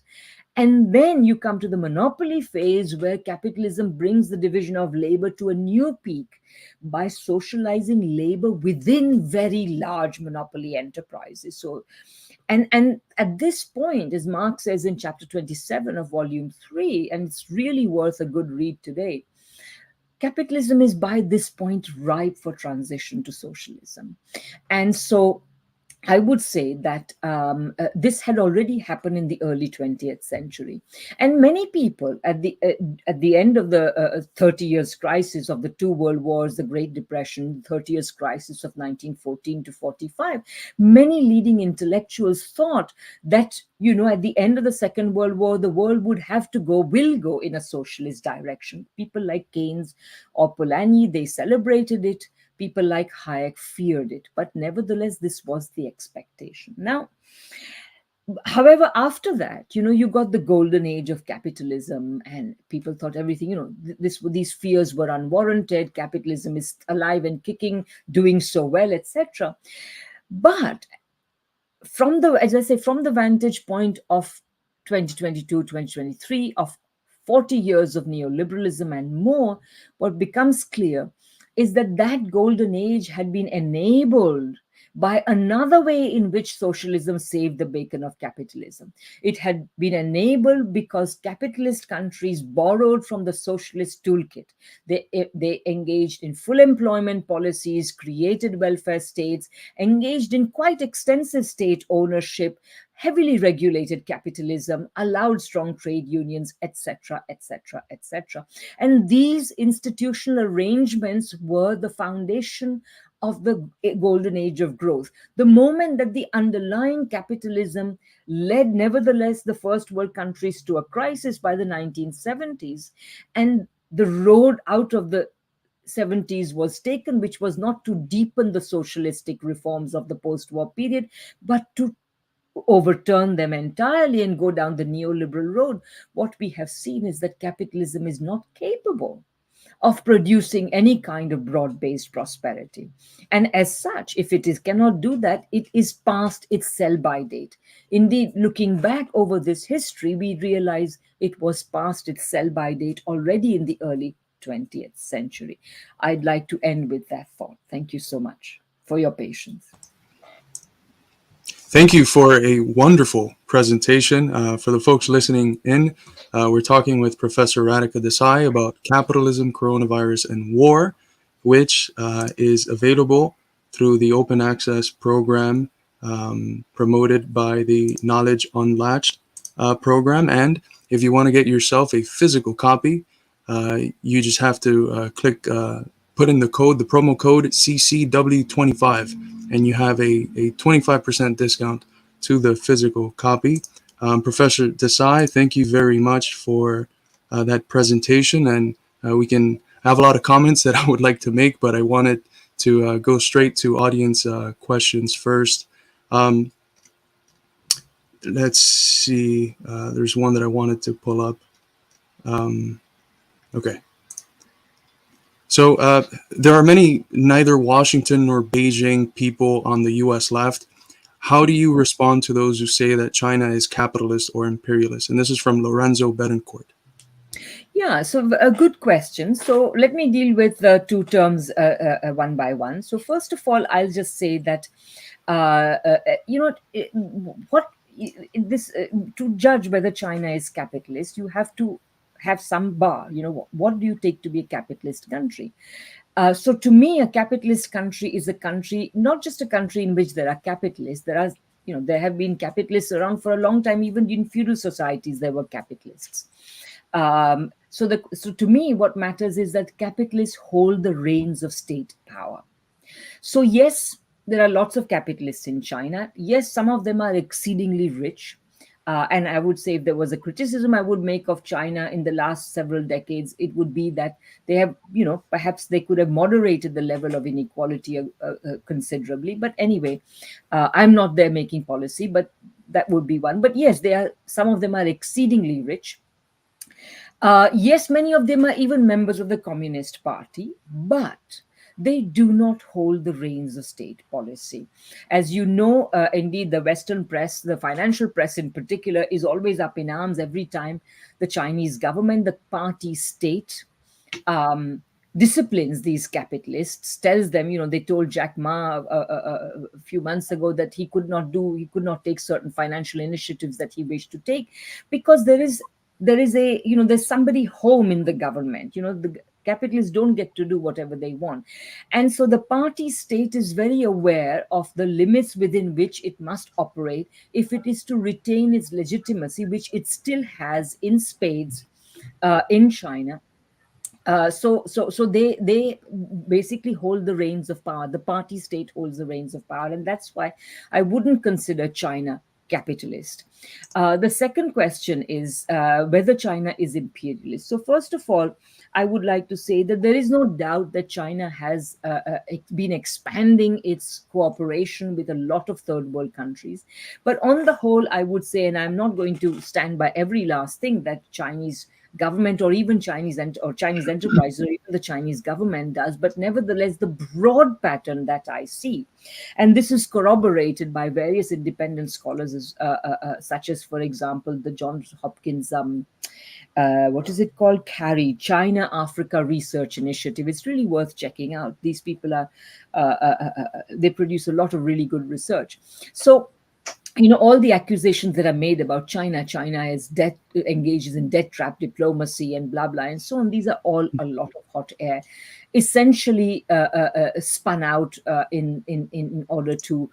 And then you come to the monopoly phase, where capitalism brings the division of labor to a new peak by socializing labor within very large monopoly enterprises. So, and at this point, as Marx says in chapter 27 of volume 3, and it's really worth a good read today, capitalism is by this point ripe for transition to socialism. And so I would say that this had already happened in the early 20th century. And many people at the end of the 30 years crisis of the two world wars, the Great Depression, 30 years crisis of 1914 to 45, many leading intellectuals thought that, at the end of the Second World War, the world will go in a socialist direction. People like Keynes or Polanyi, they celebrated it. People like Hayek feared it, but nevertheless, this was the expectation. Now, however, after that, you got the golden age of capitalism, and people thought everything, these fears were unwarranted. Capitalism is alive and kicking, doing so well, etc. But from the vantage point of 2022, 2023, of 40 years of neoliberalism and more, what becomes clear is that golden age had been enabled by another way in which socialism saved the bacon of capitalism. It had been enabled because capitalist countries borrowed from the socialist toolkit. They engaged in full employment policies, created welfare states, engaged in quite extensive state ownership, heavily regulated capitalism, allowed strong trade unions, etc., etc., etc. And these institutional arrangements were the foundation of the golden age of growth. The moment that the underlying capitalism led, nevertheless, the first world countries to a crisis by the 1970s, and the road out of the 70s was taken, which was not to deepen the socialistic reforms of the post war period, but to overturn them entirely and go down the neoliberal road. What we have seen is that capitalism is not capable of producing any kind of broad-based prosperity. And as such, if it is cannot do that, it is past its sell-by date. Indeed, looking back over this history, we realize it was past its sell-by date already in the early 20th century. I'd like to end with that thought. Thank you so much for your patience. Thank you for a wonderful presentation. For the folks listening in, we're talking with Professor Radhika Desai about capitalism, coronavirus, and war, which is available through the open access program promoted by the Knowledge Unlatched program. And if you want to get yourself a physical copy, you just have to put in the promo code CCW25, and you have a 25% discount to the physical copy. Professor Desai, thank you very much for that presentation. And we can have a lot of comments that I would like to make, but I wanted to go straight to audience questions first. Let's see. There's one that I wanted to pull up. Okay. So there are many neither Washington nor Beijing people on the U.S. left. How do you respond to those who say that China is capitalist or imperialist? And this is from Lorenzo Betancourt. Yeah, so a good question. So let me deal with the two terms one by one. So first of all, I'll just say that, to judge whether China is capitalist, you have to have some bar. What do you take to be a capitalist country? So to me, a capitalist country is a country, not just a country in which there are capitalists. There have been capitalists around for a long time. Even in feudal societies, there were capitalists. So to me, what matters is that capitalists hold the reins of state power. So yes, there are lots of capitalists in China. Yes, some of them are exceedingly rich. And I would say if there was a criticism I would make of China in the last several decades, it would be that they have, perhaps they could have moderated the level of inequality considerably. But anyway, I'm not there making policy, but that would be one. But yes, some of them are exceedingly rich. Yes, many of them are even members of the Communist Party, but they do not hold the reins of state policy. As you know, indeed, the Western press, the financial press in particular, is always up in arms every time the Chinese government, the party state, disciplines these capitalists, tells them, they told Jack Ma a few months ago that he could not take certain financial initiatives that he wished to take because there's somebody home in the government. The capitalists don't get to do whatever they want. And so the party state is very aware of the limits within which it must operate if it is to retain its legitimacy, which it still has in spades in China. So they basically hold the reins of power. The party state holds the reins of power. And that's why I wouldn't consider China capitalist. The second question is whether China is imperialist. So first of all, I would like to say that there is no doubt that China has been expanding its cooperation with a lot of third world countries. But on the whole, I would say, and I'm not going to stand by every last thing that Chinese government or even Chinese enterprises or even the Chinese government does, but nevertheless, the broad pattern that I see, and this is corroborated by various independent scholars, such as, for example, the Johns Hopkins what is it called? CARI, China Africa Research Initiative. It's really worth checking out. These people are, they produce a lot of really good research. So, all the accusations that are made about China is debt, engages in debt trap diplomacy and blah blah and so on. These are all a lot of hot air, essentially spun out in order to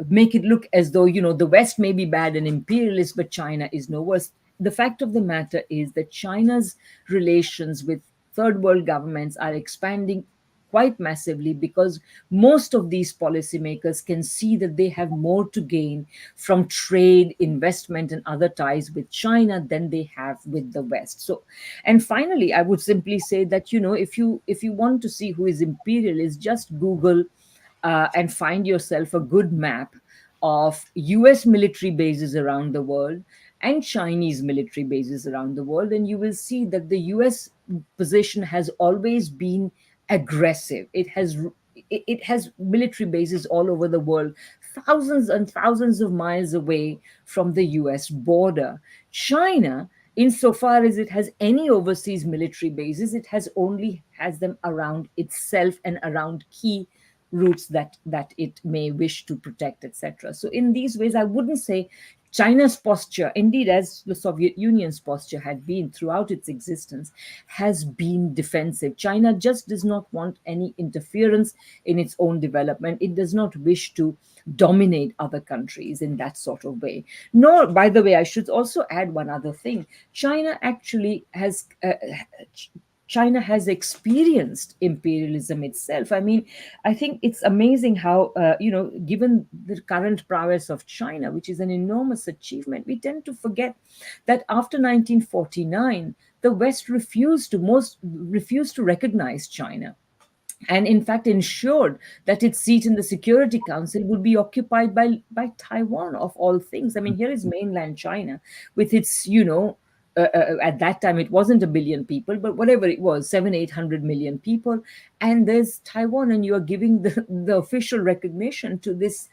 make it look as though the West may be bad and imperialist, but China is no worse. The fact of the matter is that China's relations with third world governments are expanding quite massively, because most of these policymakers can see that they have more to gain from trade, investment, and other ties with China than they have with the West. So, and finally, I would simply say that if you want to see who is imperialist, just Google and find yourself a good map of US military bases around the world and Chinese military bases around the world, and you will see that the US position has always been aggressive. It has military bases all over the world, thousands and thousands of miles away from the US border. China, insofar as it has any overseas military bases, it has them around itself and around key routes that it may wish to protect, etc. So in these ways, I wouldn't say China's posture, indeed, as the Soviet Union's posture had been throughout its existence, has been defensive. China just does not want any interference in its own development. It does not wish to dominate other countries in that sort of way. Nor, by the way, I should also add one other thing. China has experienced imperialism itself. I mean, I think it's amazing how, given the current prowess of China, which is an enormous achievement, we tend to forget that after 1949, the West refused to recognize China, and in fact ensured that its seat in the Security Council would be occupied by Taiwan, of all things. I mean, here is mainland China with its, at that time it wasn't a billion people, but whatever it was, 700-800 million people, and there's Taiwan, and you are giving the official recognition to this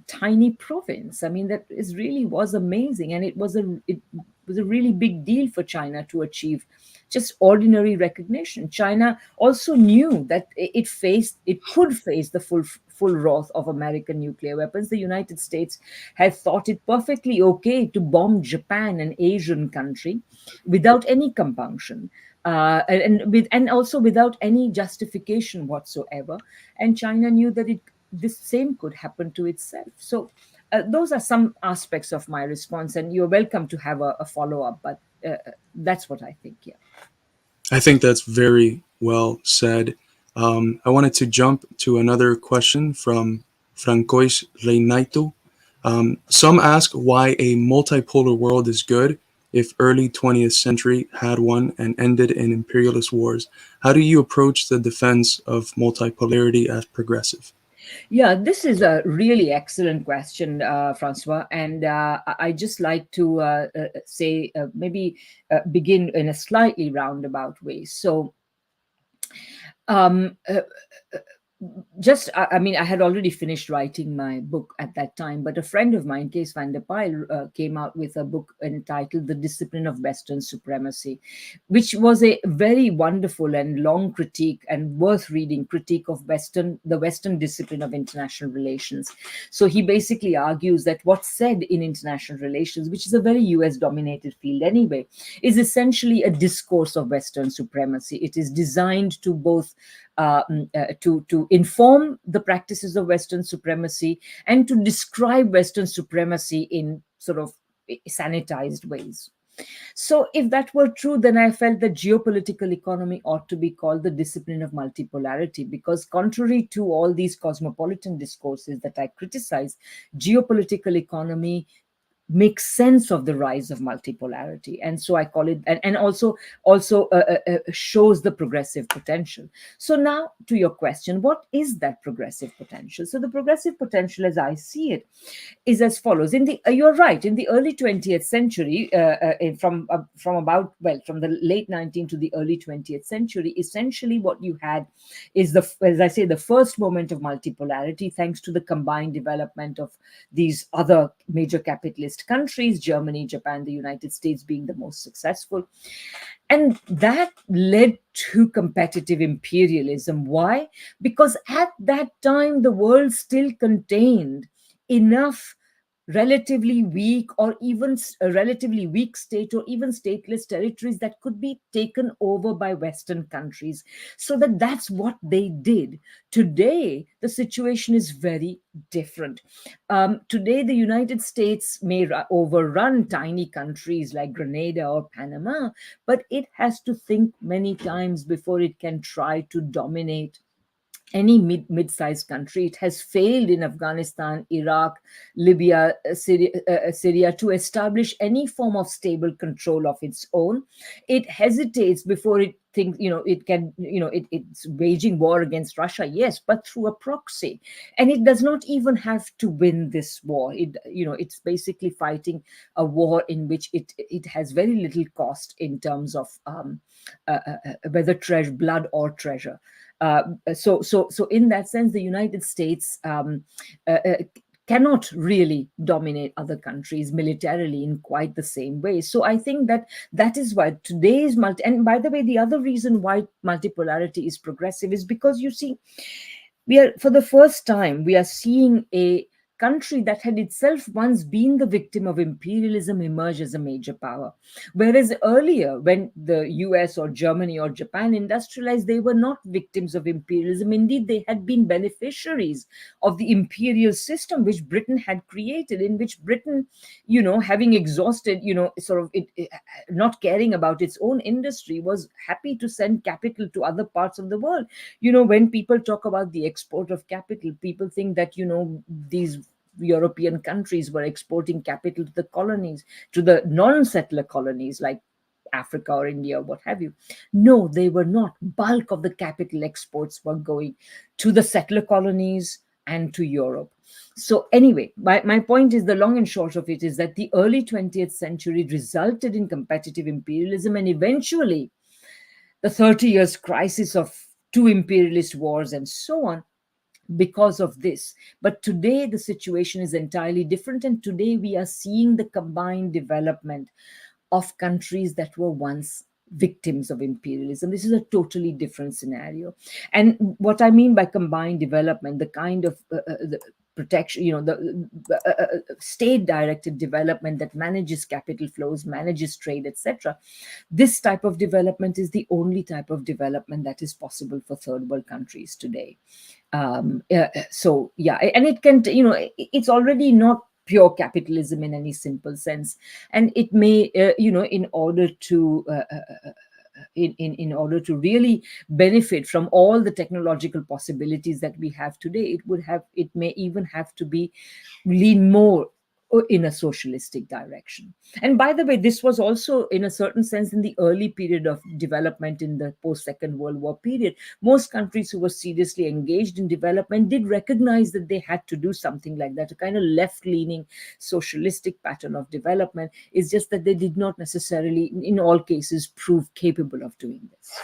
tiny province. I mean, really was amazing, and it was a really big deal for China to achieve just ordinary recognition. China also knew that it could face the full wrath of American nuclear weapons. The United States had thought it perfectly okay to bomb Japan, an Asian country, without any compunction. And also without any justification whatsoever, and China knew that this same could happen to itself. So those are some aspects of my response, and you're welcome to have a follow-up, but that's what I think. Yeah. I think that's very well said. I wanted to jump to another question from Francois Reinaito. Some ask why a multipolar world is good if early 20th century had one and ended in imperialist wars. How do you approach the defense of multipolarity as progressive? Yeah, this is a really excellent question, Francois. And I just like to say, maybe begin in a slightly roundabout way. So, um, uh, I mean, I had already finished writing my book at that time, but a friend of mine, Kees van der Pijl, came out with a book entitled The Discipline of Western Supremacy, which was a very wonderful and long critique and worth reading critique of the Western discipline of international relations. So he basically argues that what's said in international relations, which is a very US dominated field anyway, is essentially a discourse of Western supremacy. It is designed to both to inform the practices of Western supremacy and to describe Western supremacy in sort of sanitized ways. So if that were true, then I felt that geopolitical economy ought to be called the discipline of multipolarity, because contrary to all these cosmopolitan discourses that I criticize, geopolitical economy makes sense of the rise of multipolarity, and so I call it, and also shows the progressive potential. So now to your question, what is that progressive potential? So the progressive potential, as I see it, is as follows. You're right, in the early 20th century, from the late 19th to the early 20th century, essentially what you had is as I say, the first moment of multipolarity, thanks to the combined development of these other major capitalist capitalist countries, Germany, Japan, the United States being the most successful. And that led to competitive imperialism. Why? Because at that time, the world still contained enough relatively weak or even a relatively weak state or even stateless territories that could be taken over by Western countries. So that's what they did. Today the situation is very different. Today the United States may overrun tiny countries like Grenada or Panama, but it has to think many times before it can try to dominate any mid-sized country. It has failed in Afghanistan, Iraq, Libya, Syria to establish any form of stable control of its own. It hesitates before it thinks, it can, it's waging war against Russia, yes, but through a proxy. And it does not even have to win this war. It's basically fighting a war in which it has very little cost in terms of whether blood or treasure. So in that sense, the United States cannot really dominate other countries militarily in quite the same way. So I think that is why today's and by the way, the other reason why multipolarity is progressive is because, you see, for the first time, we are seeing a country that had itself once been the victim of imperialism emerge as a major power. Whereas earlier, when the US or Germany or Japan industrialized, they were not victims of imperialism. Indeed, they had been beneficiaries of the imperial system which Britain had created, in which Britain, having exhausted, sort of not caring about its own industry, was happy to send capital to other parts of the world. When people talk about the export of capital, people think that, these European countries were exporting capital to the colonies, to the non-settler colonies like Africa or India or what have you. No, they were not. Bulk of the capital exports were going to the settler colonies and to Europe. So anyway, my point is, the long and short of it is that the early 20th century resulted in competitive imperialism, and eventually the 30 years crisis of two imperialist wars and so on, because of this. But today the situation is entirely different, and today we are seeing the combined development of countries that were once victims of imperialism. This is a totally different scenario. And what I mean by combined development, the kind of the protection, the state-directed development that manages capital flows, manages trade, etc. This type of development is the only type of development that is possible for third world countries today. So yeah, and it can, it's already not pure capitalism in any simple sense, and it may, in order to in order to really benefit from all the technological possibilities that we have today, it may even have to be lean more in a socialistic direction. And by the way, this was also, in a certain sense, in the early period of development in the post-Second World War period. Most countries who were seriously engaged in development did recognize that they had to do something like that, a kind of left-leaning socialistic pattern of development. It's just that they did not necessarily, in all cases, prove capable of doing this.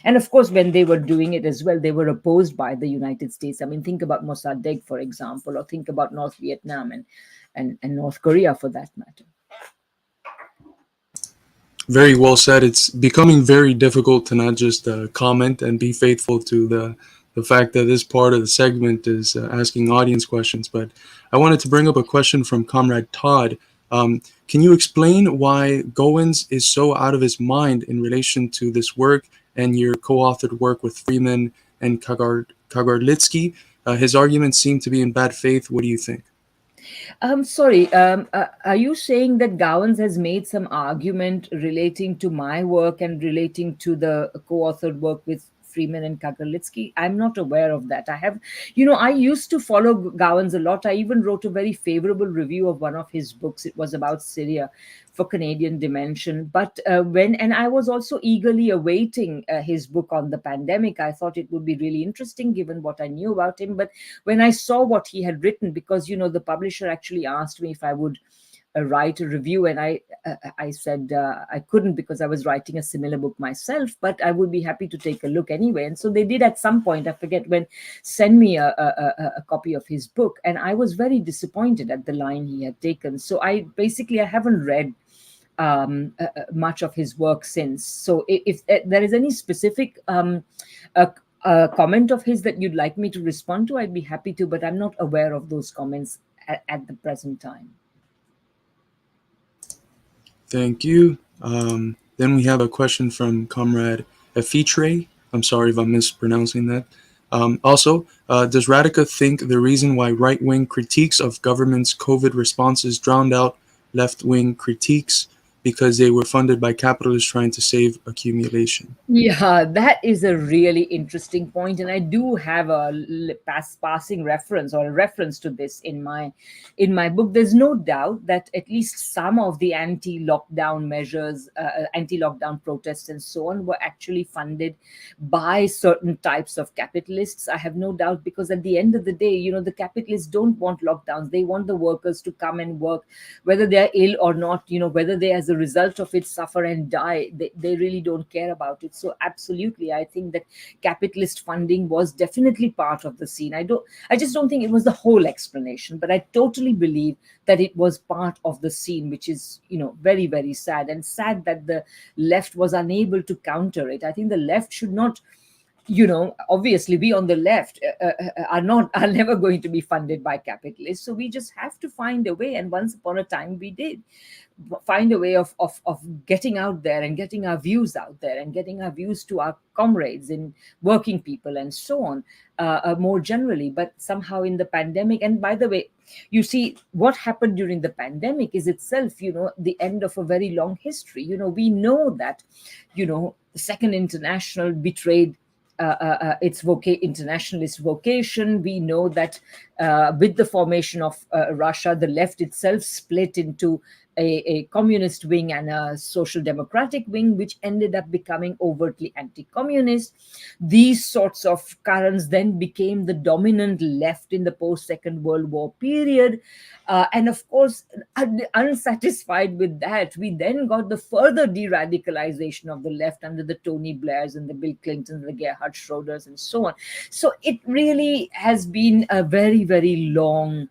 And of course, when they were doing it as well, they were opposed by the United States. I mean, think about Mossadegh, for example, or think about North Vietnam and North Korea, for that matter. Very well said. It's becoming very difficult to not just comment and be faithful to the fact that this part of the segment is asking audience questions. But I wanted to bring up a question from Comrade Todd. Can you explain why Goins is so out of his mind in relation to this work and your co-authored work with Freeman and Kagarlitsky? His arguments seem to be in bad faith. What do you think? Sorry, are you saying that Goins has made some argument relating to my work and relating to the co-authored work with Freeman and Kagarlitsky? I'm not aware of that. I used to follow Goins a lot. I even wrote a very favorable review of one of his books. It was about Syria for Canadian Dimension. But and I was also eagerly awaiting his book on the pandemic. I thought it would be really interesting given what I knew about him. But when I saw what he had written, because, the publisher actually asked me if I would write a review, and I said I couldn't because I was writing a similar book myself, but I would be happy to take a look anyway. And so they did at some point, I forget when, send me a copy of his book, and I was very disappointed at the line he had taken. So I haven't read much of his work since. So if there is any specific comment of his that you'd like me to respond to, I'd be happy to, but I'm not aware of those comments at the present time. Thank you. Then we have a question from Comrade Efitre. I'm sorry if I'm mispronouncing that. Also, does Radhika think the reason why right-wing critiques of government's COVID responses drowned out left-wing critiques because they were funded by capitalists trying to save accumulation? Yeah, that is a really interesting point, and I do have a passing reference or a reference to this in my book. There's no doubt that at least some of the anti-lockdown measures, anti-lockdown protests, and so on, were actually funded by certain types of capitalists. I have no doubt, because at the end of the day, the capitalists don't want lockdowns. They want the workers to come and work, whether they're ill or not. Whether they, as a result of it, suffer and die. They really don't care about it. So absolutely, I think that capitalist funding was definitely part of the scene. I just don't think it was the whole explanation, but I totally believe that it was part of the scene, which is, very, very sad, and sad that the left was unable to counter it. I think the left should not, obviously we on the left are never going to be funded by capitalists. So we just have to find a way. And once upon a time we did find a way of getting out there and getting our views out there and getting our views to our comrades in working people and so on, more generally. But somehow in the pandemic, and by the way, you see, what happened during the pandemic is itself, the end of a very long history. We know that, the Second International betrayed its internationalist vocation. We know that with the formation of Russia, the left itself split into a communist wing and a social democratic wing, which ended up becoming overtly anti-communist. These sorts of currents then became the dominant left in the post-Second World War period. And of course, unsatisfied with that, we then got the further de-radicalization of the left under the Tony Blairs and the Bill Clintons, the Gerhard Schroders, and so on. So it really has been a very, very long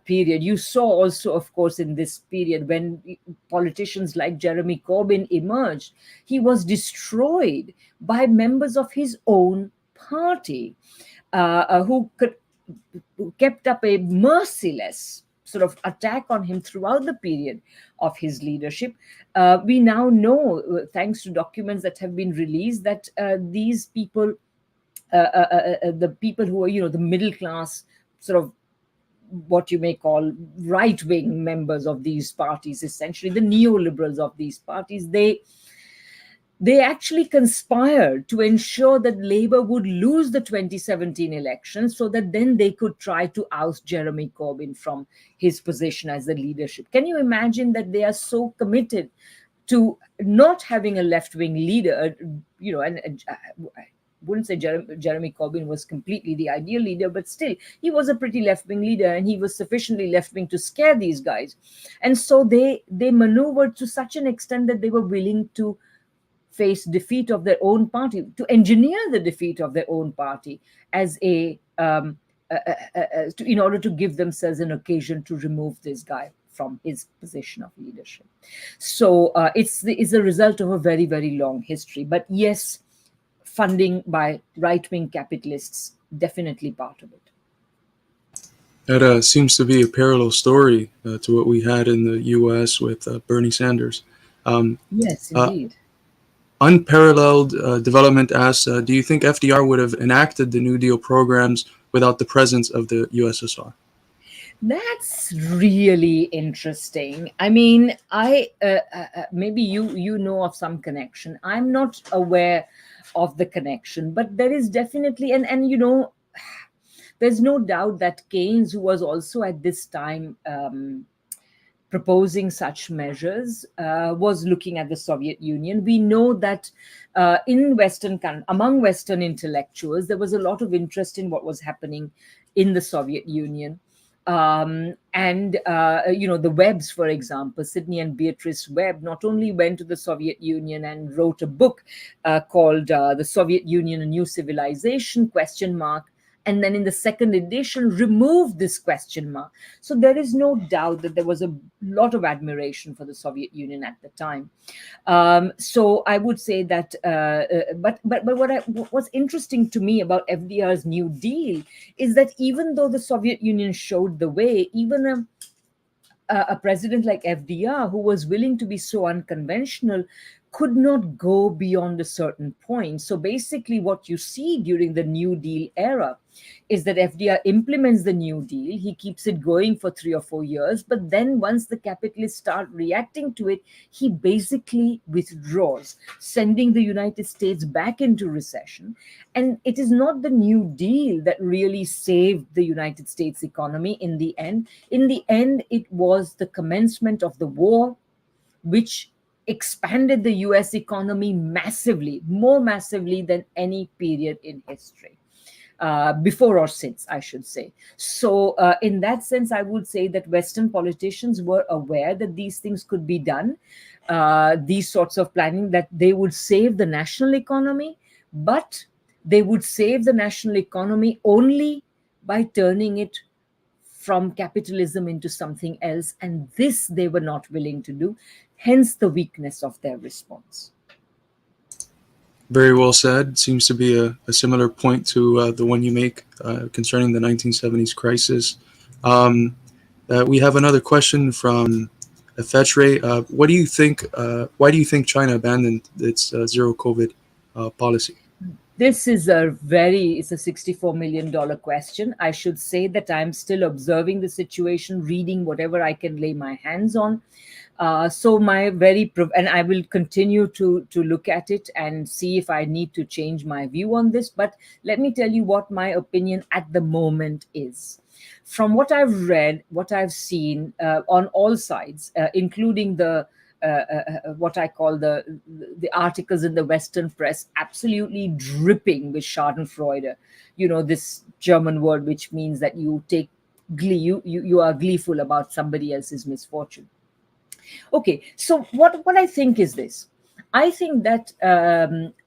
period. You saw also, of course, in this period when politicians like Jeremy Corbyn emerged, he was destroyed by members of his own party who kept up a merciless sort of attack on him throughout the period of his leadership. We now know, thanks to documents that have been released, that these people, the people who are, the middle class, sort of what you may call right-wing members of these parties, essentially the neoliberals of these parties, they actually conspired to ensure that Labour would lose the 2017 elections so that then they could try to oust Jeremy Corbyn from his position as the leadership. Can you imagine that they are so committed to not having a left-wing leader, and wouldn't say Jeremy Corbyn was completely the ideal leader, but still, he was a pretty left-wing leader, and he was sufficiently left-wing to scare these guys. And so they maneuvered to such an extent that they were willing to face defeat of their own party, to engineer the defeat of their own party as in order to give themselves an occasion to remove this guy from his position of leadership. So it's a result of a very, very long history. But yes, funding by right-wing capitalists, definitely part of it. That seems to be a parallel story to what we had in the U.S. with Bernie Sanders. Yes, indeed. Unparalleled Development asks, do you think FDR would have enacted the New Deal programs without the presence of the USSR? That's really interesting. I mean, maybe you know of some connection. I'm not aware of the connection, but there is definitely, and there's no doubt that Keynes, who was also at this time proposing such measures, was looking at the Soviet Union. We know that among Western intellectuals, there was a lot of interest in what was happening in the Soviet Union. The Webbs, for example, Sidney and Beatrice Webb, not only went to the Soviet Union and wrote a book called The Soviet Union, A New Civilization, question mark, and then in the second edition removed this question mark. So there is no doubt that there was a lot of admiration for the Soviet Union at the time. So I would say that, what's interesting to me about FDR's New Deal is that even though the Soviet Union showed the way, even a president like FDR, who was willing to be so unconventional, could not go beyond a certain point. So basically, what you see during the New Deal era is that FDR implements the New Deal. He keeps it going for 3 or 4 years. But then once the capitalists start reacting to it, he basically withdraws, sending the United States back into recession. And it is not the New Deal that really saved the United States economy in the end. In the end, it was the commencement of the war, which expanded the US economy massively, more massively than any period in history. Before or since, I should say. So in that sense, I would say that Western politicians were aware that these things could be done, these sorts of planning, that they would save the national economy, but they would save the national economy only by turning it from capitalism into something else. And this they were not willing to do, hence the weakness of their response. Very well said. Seems to be a similar point to the one you make concerning the 1970s crisis. We have another question from Fetre. What do you think? Why do you think China abandoned its zero COVID policy? This is it's a $64 million question. I should say that I'm still observing the situation, reading whatever I can lay my hands on. And I will continue to look at it and see if I need to change my view on this. But let me tell you what my opinion at the moment is. From what I've read, what I've seen on all sides, including what I call the articles in the Western press, absolutely dripping with Schadenfreude. This German word which means that you take glee, you are gleeful about somebody else's misfortune. Okay, so what I think is this. I think that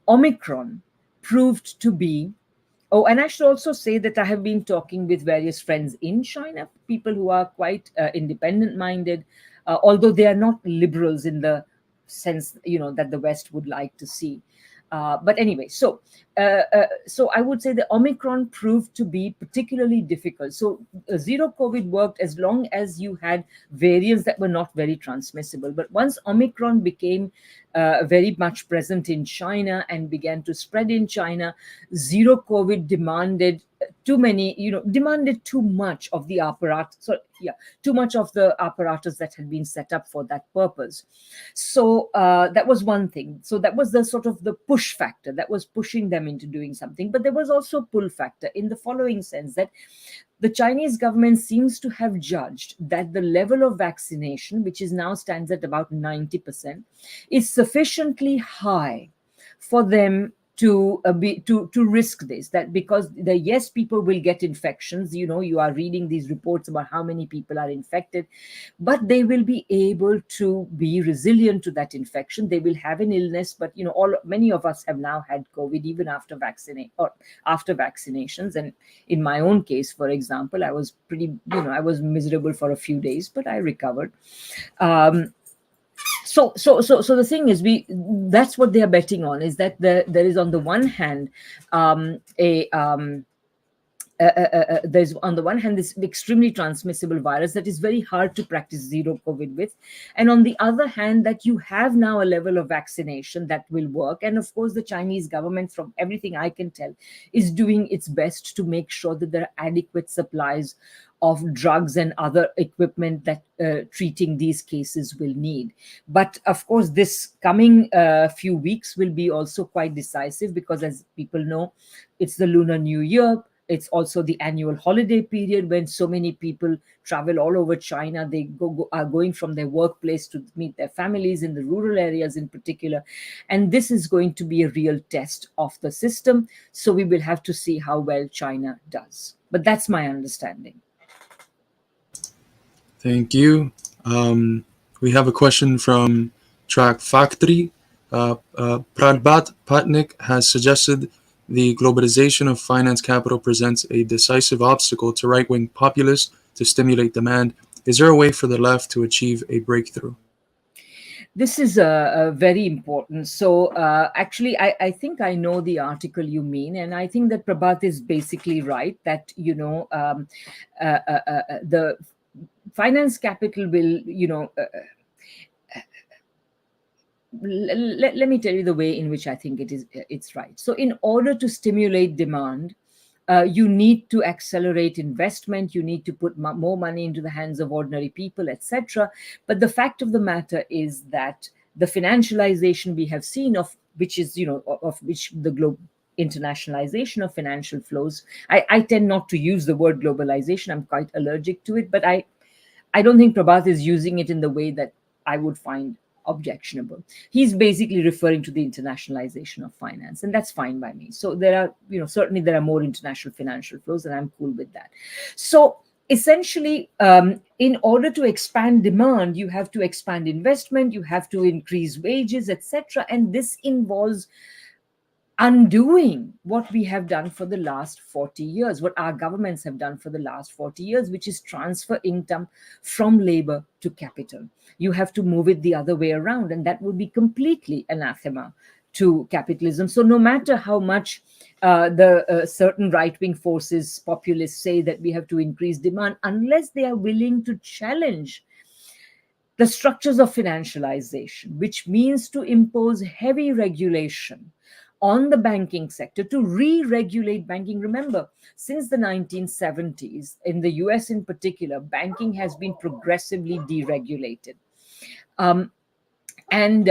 Omicron proved to be, oh, and I should also say that I have been talking with various friends in China, people who are quite independent-minded, although they are not liberals in the sense, that the West would like to see. But anyway, so I would say the Omicron proved to be particularly difficult. So zero COVID worked as long as you had variants that were not very transmissible. But once Omicron became very much present in China and began to spread in China, zero COVID demanded demanded too much of the apparatus. Too much of the apparatus that had been set up for that purpose. So that was one thing. So that was the sort of the push factor that was pushing them into doing something. But there was also a pull factor in the following sense, that the Chinese government seems to have judged that the level of vaccination, which is now stands at about 90%, is sufficiently high for them to risk this, that because yes, people will get infections. You are reading these reports about how many people are infected, but they will be able to be resilient to that infection. They will have an illness, but many of us have now had COVID even after vaccinations. And in my own case, for example, I was I was miserable for a few days, but I recovered. So the thing is, that's what they are betting on, is that there is on the one hand there's on the one hand this extremely transmissible virus that is very hard to practice zero COVID with, and on the other hand that you have now a level of vaccination that will work. And of course the Chinese government, from everything I can tell, is doing its best to make sure that there are adequate supplies of drugs and other equipment that treating these cases will need. But of course, this coming few weeks will be also quite decisive, because as people know, it's the Lunar New Year. It's also the annual holiday period when so many people travel all over China. They are going from their workplace to meet their families in the rural areas in particular. And this is going to be a real test of the system. So we will have to see how well China does. But that's my understanding. Thank you. We have a question from Track Factory. Prabhat Patnik has suggested the globalization of finance capital presents a decisive obstacle to right wing populists to stimulate demand. Is there a way for the left to achieve a breakthrough? This is very important. So, actually, I think I know the article you mean, and I think that Prabhat is basically right that, the finance capital will, let me tell you the way in which I think it's right. So, in order to stimulate demand, you need to accelerate investment. You need to put more money into the hands of ordinary people, etc. But the fact of the matter is that the financialization we have seen, of which is, of which the globe internationalization of financial flows. I tend not to use the word globalization. I'm quite allergic to it, but I don't think Prabhat is using it in the way that I would find objectionable. He's basically referring to the internationalization of finance, and that's fine by me. So there are, certainly there are more international financial flows, and I'm cool with that. So essentially, in order to expand demand, you have to expand investment, you have to increase wages, etc. And this involves undoing what we have done for the last 40 years, what our governments have done for the last 40 years, which is transfer income from labor to capital. You have to move it the other way around, and that would be completely anathema to capitalism. So, no matter how much the certain right wing forces, populists say that we have to increase demand, unless they are willing to challenge the structures of financialization, which means to impose heavy regulation on the banking sector, to re-regulate banking. Remember, since the 1970s, in the US in particular, banking has been progressively deregulated. Um, and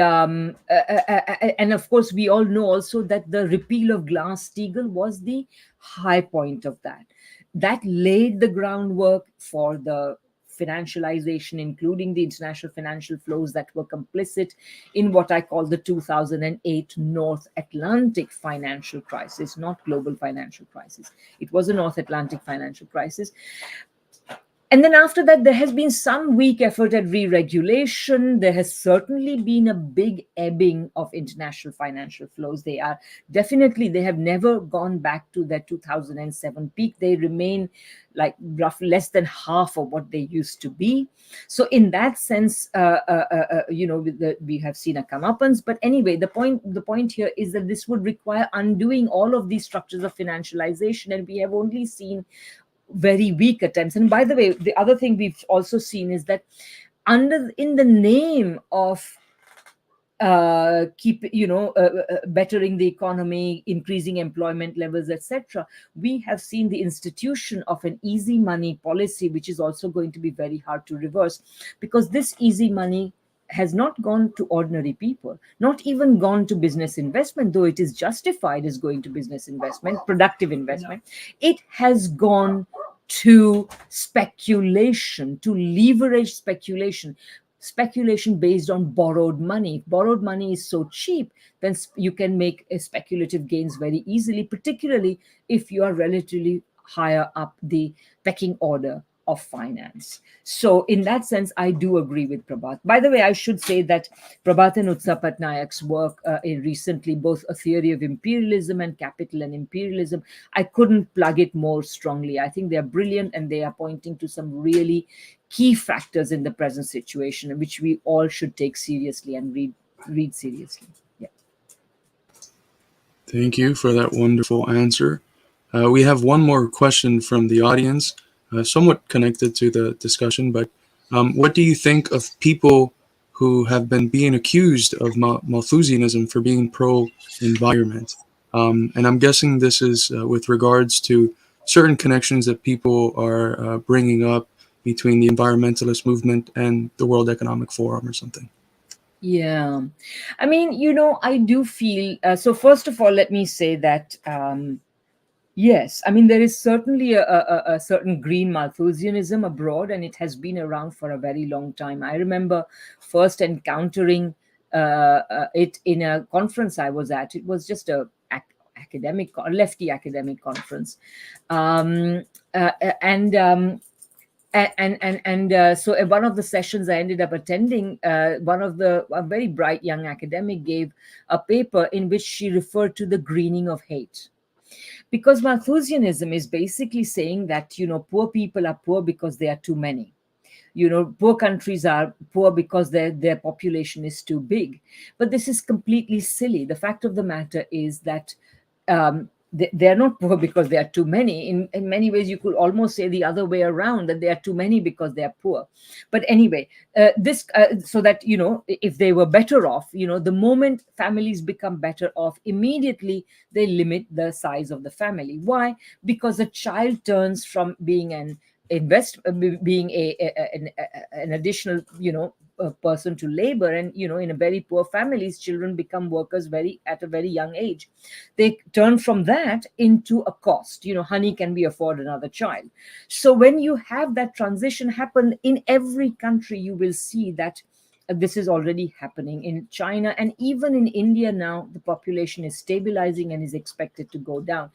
of course, we all know also that the repeal of Glass-Steagall was the high point of that. That laid the groundwork for the financialization, including the international financial flows that were complicit in what I call the 2008 North Atlantic financial crisis, not global financial crisis. It was a North Atlantic financial crisis. And then after that, there has been some weak effort at re-regulation. There has certainly been a big ebbing of international financial flows. They have never gone back to their 2007 peak. They remain like roughly less than half of what they used to be. So in that sense, we have seen a comeuppance. But anyway, the point here is that this would require undoing all of these structures of financialization, and we have only seen very weak attempts. And by the way, the other thing we've also seen is that in the name of bettering the economy, increasing employment levels, etc., we have seen the institution of an easy money policy, which is also going to be very hard to reverse, because this easy money has not gone to ordinary people, not even gone to business investment, though it is justified as going to business investment, productive investment. It has gone to speculation, to leverage speculation based on borrowed money. If borrowed money is so cheap, then you can make speculative gains very easily, particularly if you are relatively higher up the pecking order of finance. So in that sense, I do agree with Prabhat. By the way, I should say that Prabhat and Utsa Patnayak's work in recently, both A Theory of Imperialism and Capital and Imperialism, I couldn't plug it more strongly. I think they are brilliant, and they are pointing to some really key factors in the present situation, which we all should take seriously and read seriously. Yeah. Thank you for that wonderful answer. We have one more question from the audience, somewhat connected to the discussion, but what do you think of people who have been being accused of Malthusianism for being pro-environment? And I'm guessing this is with regards to certain connections that people are bringing up between the environmentalist movement and the World Economic Forum or something. Yeah. I mean, I do feel so. First of all, let me say that yes, I mean, there is certainly a certain green Malthusianism abroad, and it has been around for a very long time. I remember first encountering it in a conference I was at. It was just a lefty academic conference. And So one of the sessions I ended up attending, a very bright young academic gave a paper in which she referred to the greening of hate, because Malthusianism is basically saying that poor people are poor because they are too many. Poor countries are poor because their population is too big. But this is completely silly. The fact of the matter is that they are not poor because they are too many. In many ways, you could almost say the other way around, that they are too many because they are poor. But anyway, this so that if they were better off, the moment families become better off, immediately they limit the size of the family. Why? Because a child turns from being being an additional a person to labor, and in a very poor families, children become workers at a very young age. They turn from that into a cost. Honey, can we afford another child? So when you have that transition happen in every country, you will see that this is already happening in China, and even in India now the population is stabilizing and is expected to go down.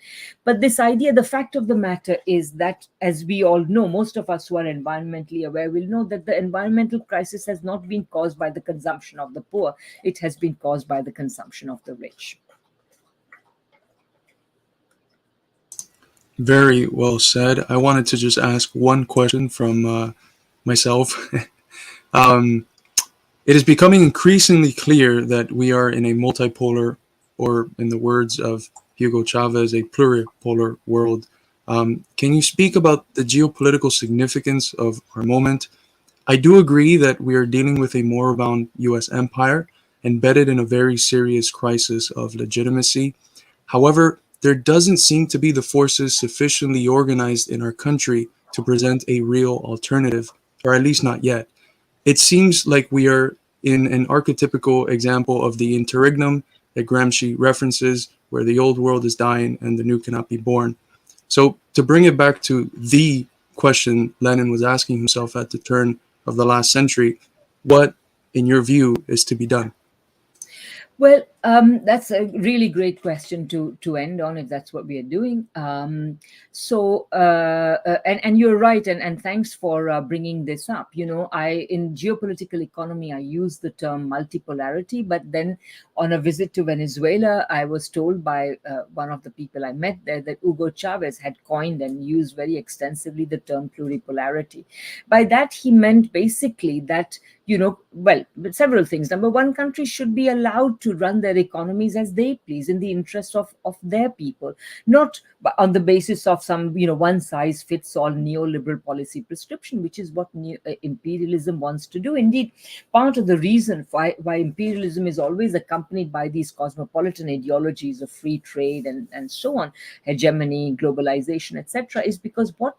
But this idea, the fact of the matter is that, as we all know, most of us who are environmentally aware will know that the environmental crisis has not been caused by the consumption of the poor, it has been caused by the consumption of the rich. Very well said. I wanted to just ask one question from myself. um, it is becoming increasingly clear that we are in a multipolar, or in the words of Hugo Chavez, a pluripolar world. Can you speak about the geopolitical significance of our moment? I do agree that we are dealing with a moribund US empire embedded in a very serious crisis of legitimacy. However, there doesn't seem to be the forces sufficiently organized in our country to present a real alternative, or at least not yet. It seems like we are in an archetypical example of the interregnum that Gramsci references, where the old world is dying and the new cannot be born. So, to bring it back to the question Lenin was asking himself at the turn of the last century, what, in your view, is to be done? Well, that's a really great question to end on, if that's what we are doing. And you're right, and thanks for bringing this up. I in geopolitical economy I use the term multipolarity, but then on a visit to Venezuela, I was told by one of the people I met there that Hugo Chavez had coined and used very extensively the term pluripolarity. By that, he meant basically that several things. Number one, countries should be allowed to run their economies as they please in the interest of their people, not on the basis of some one size fits all neoliberal policy prescription, which is what imperialism wants to do. Indeed, part of the reason why imperialism is always accompanied by these cosmopolitan ideologies of free trade and so on, hegemony, globalization, etc., is because what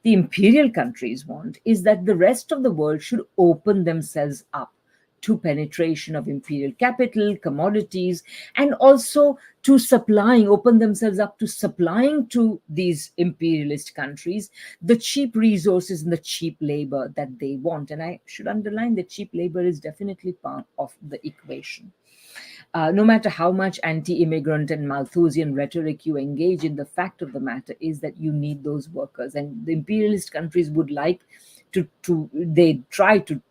the imperial countries want is that the rest of the world should open themselves up to penetration of imperial capital, commodities, and also to open themselves up to supplying to these imperialist countries the cheap resources and the cheap labor that they want. And I should underline that cheap labor is definitely part of the equation. No matter how much anti-immigrant and Malthusian rhetoric you engage in, the fact of the matter is that you need those workers, and the imperialist countries would like they try to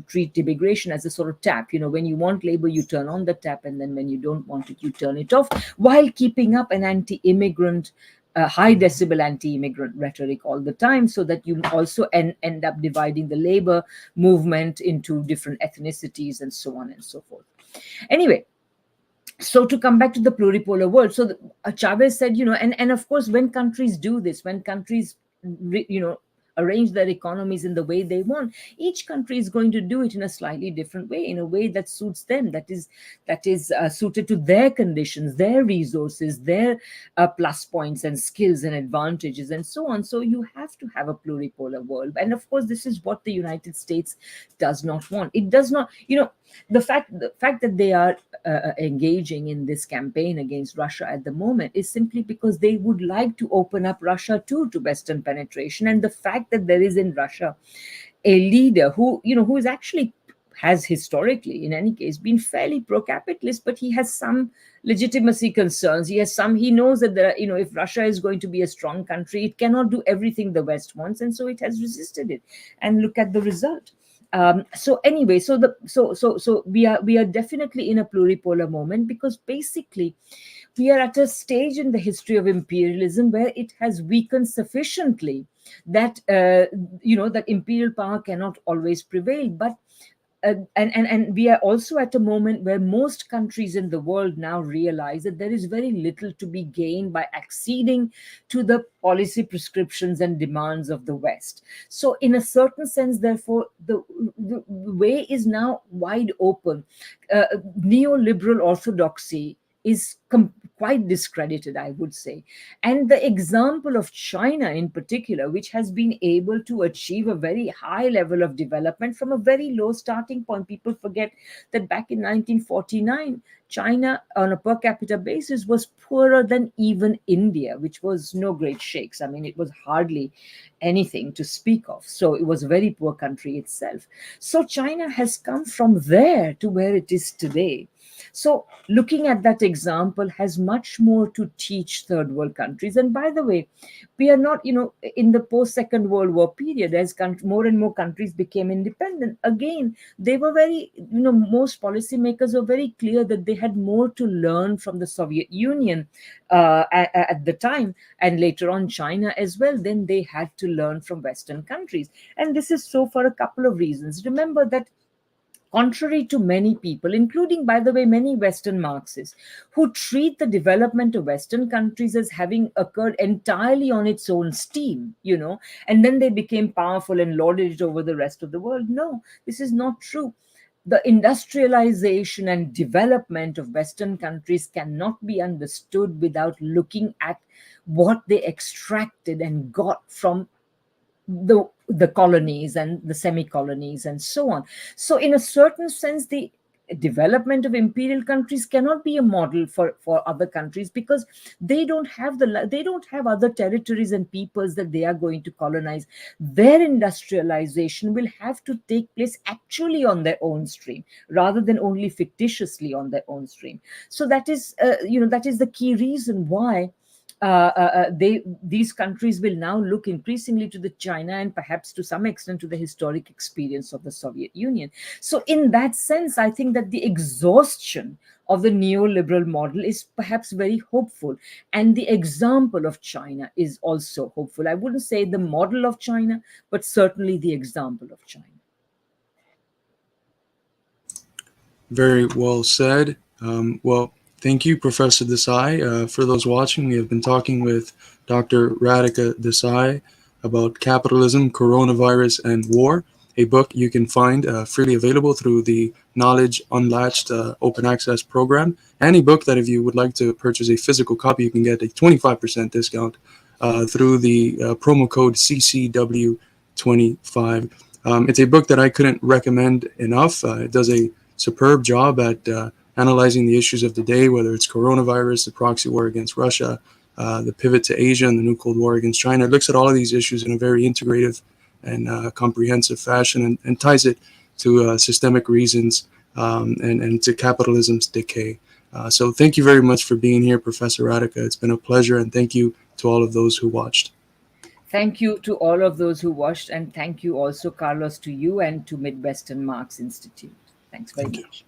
treat immigration as a sort of tap. When you want labor, you turn on the tap, and then when you don't want it, you turn it off, while keeping up an anti-immigrant high decibel anti-immigrant rhetoric all the time, so that you also end up dividing the labor movement into different ethnicities and so on and so forth. Anyway, so to come back to the pluripolar world, so Chavez said, and of course, when countries do this, when countries, arrange their economies in the way they want, each country is going to do it in a slightly different way, in a way that suits them, that is suited to their conditions, their resources, their plus points and skills and advantages and so on. So you have to have a pluripolar world, and of course, this is what the United States does not want. It does not, the fact that they are engaging in this campaign against Russia at the moment is simply because they would like to open up Russia too to Western penetration. And the fact that there is in Russia a leader who is actually has historically, in any case, been fairly pro-capitalist, but he has some legitimacy concerns. He knows that if Russia is going to be a strong country, it cannot do everything the West wants, and so it has resisted it. And look at the result. So anyway, so we are definitely in a pluripolar moment, because basically we are at a stage in the history of imperialism where it has weakened sufficiently that that imperial power cannot always prevail. But and we are also at a moment where most countries in the world now realize that there is very little to be gained by acceding to the policy prescriptions and demands of the West. So in a certain sense, therefore, the way is now wide open. Neoliberal orthodoxy is quite discredited, I would say. And the example of China in particular, which has been able to achieve a very high level of development from a very low starting point. People forget that back in 1949, China on a per capita basis was poorer than even India, which was no great shakes. I mean, it was hardly anything to speak of. So it was a very poor country itself. So China has come from there to where it is today. So looking at that example has much more to teach third world countries. And by the way, we are not, in the post Second World War period, as more and more countries became independent, again, they were very, most policymakers were very clear that they had more to learn from the Soviet Union at the time, and later on China as well, then they had to learn from Western countries. And this is so for a couple of reasons. Remember that contrary to many people, including, by the way, many Western Marxists, who treat the development of Western countries as having occurred entirely on its own steam, and then they became powerful and lauded it over the rest of the world. No, this is not true. The industrialization and development of Western countries cannot be understood without looking at what they extracted and got from the colonies and the semi-colonies and so on. So in a certain sense, the development of imperial countries cannot be a model for other countries, because they don't have other territories and peoples that they are going to colonize. Their industrialization will have to take place actually on their own stream, rather than only fictitiously on their own stream. So that is that is the key reason why these countries will now look increasingly to the China, and perhaps to some extent to the historic experience of the Soviet Union. So in that sense, I think that the exhaustion of the neoliberal model is perhaps very hopeful. And the example of China is also hopeful. I wouldn't say the model of China, but certainly the example of China. Very well said. Well, thank you, Professor Desai. For those watching, we have been talking with Dr. Radhika Desai about capitalism, coronavirus, and war, a book you can find freely available through the Knowledge Unlatched open access program. Any book that if you would like to purchase a physical copy, you can get a 25% discount through the promo code CCW25. It's a book that I couldn't recommend enough. It does a superb job at analyzing the issues of the day, whether it's coronavirus, the proxy war against Russia, the pivot to Asia, and the new Cold War against China. It looks at all of these issues in a very integrative and comprehensive fashion, and ties it to systemic reasons and to capitalism's decay. So thank you very much for being here, Professor Radhika. It's been a pleasure, and thank you to all of those who watched. Thank you to all of those who watched, and thank you also, Carlos, to you and to Midwestern Marx Institute. Thanks very much.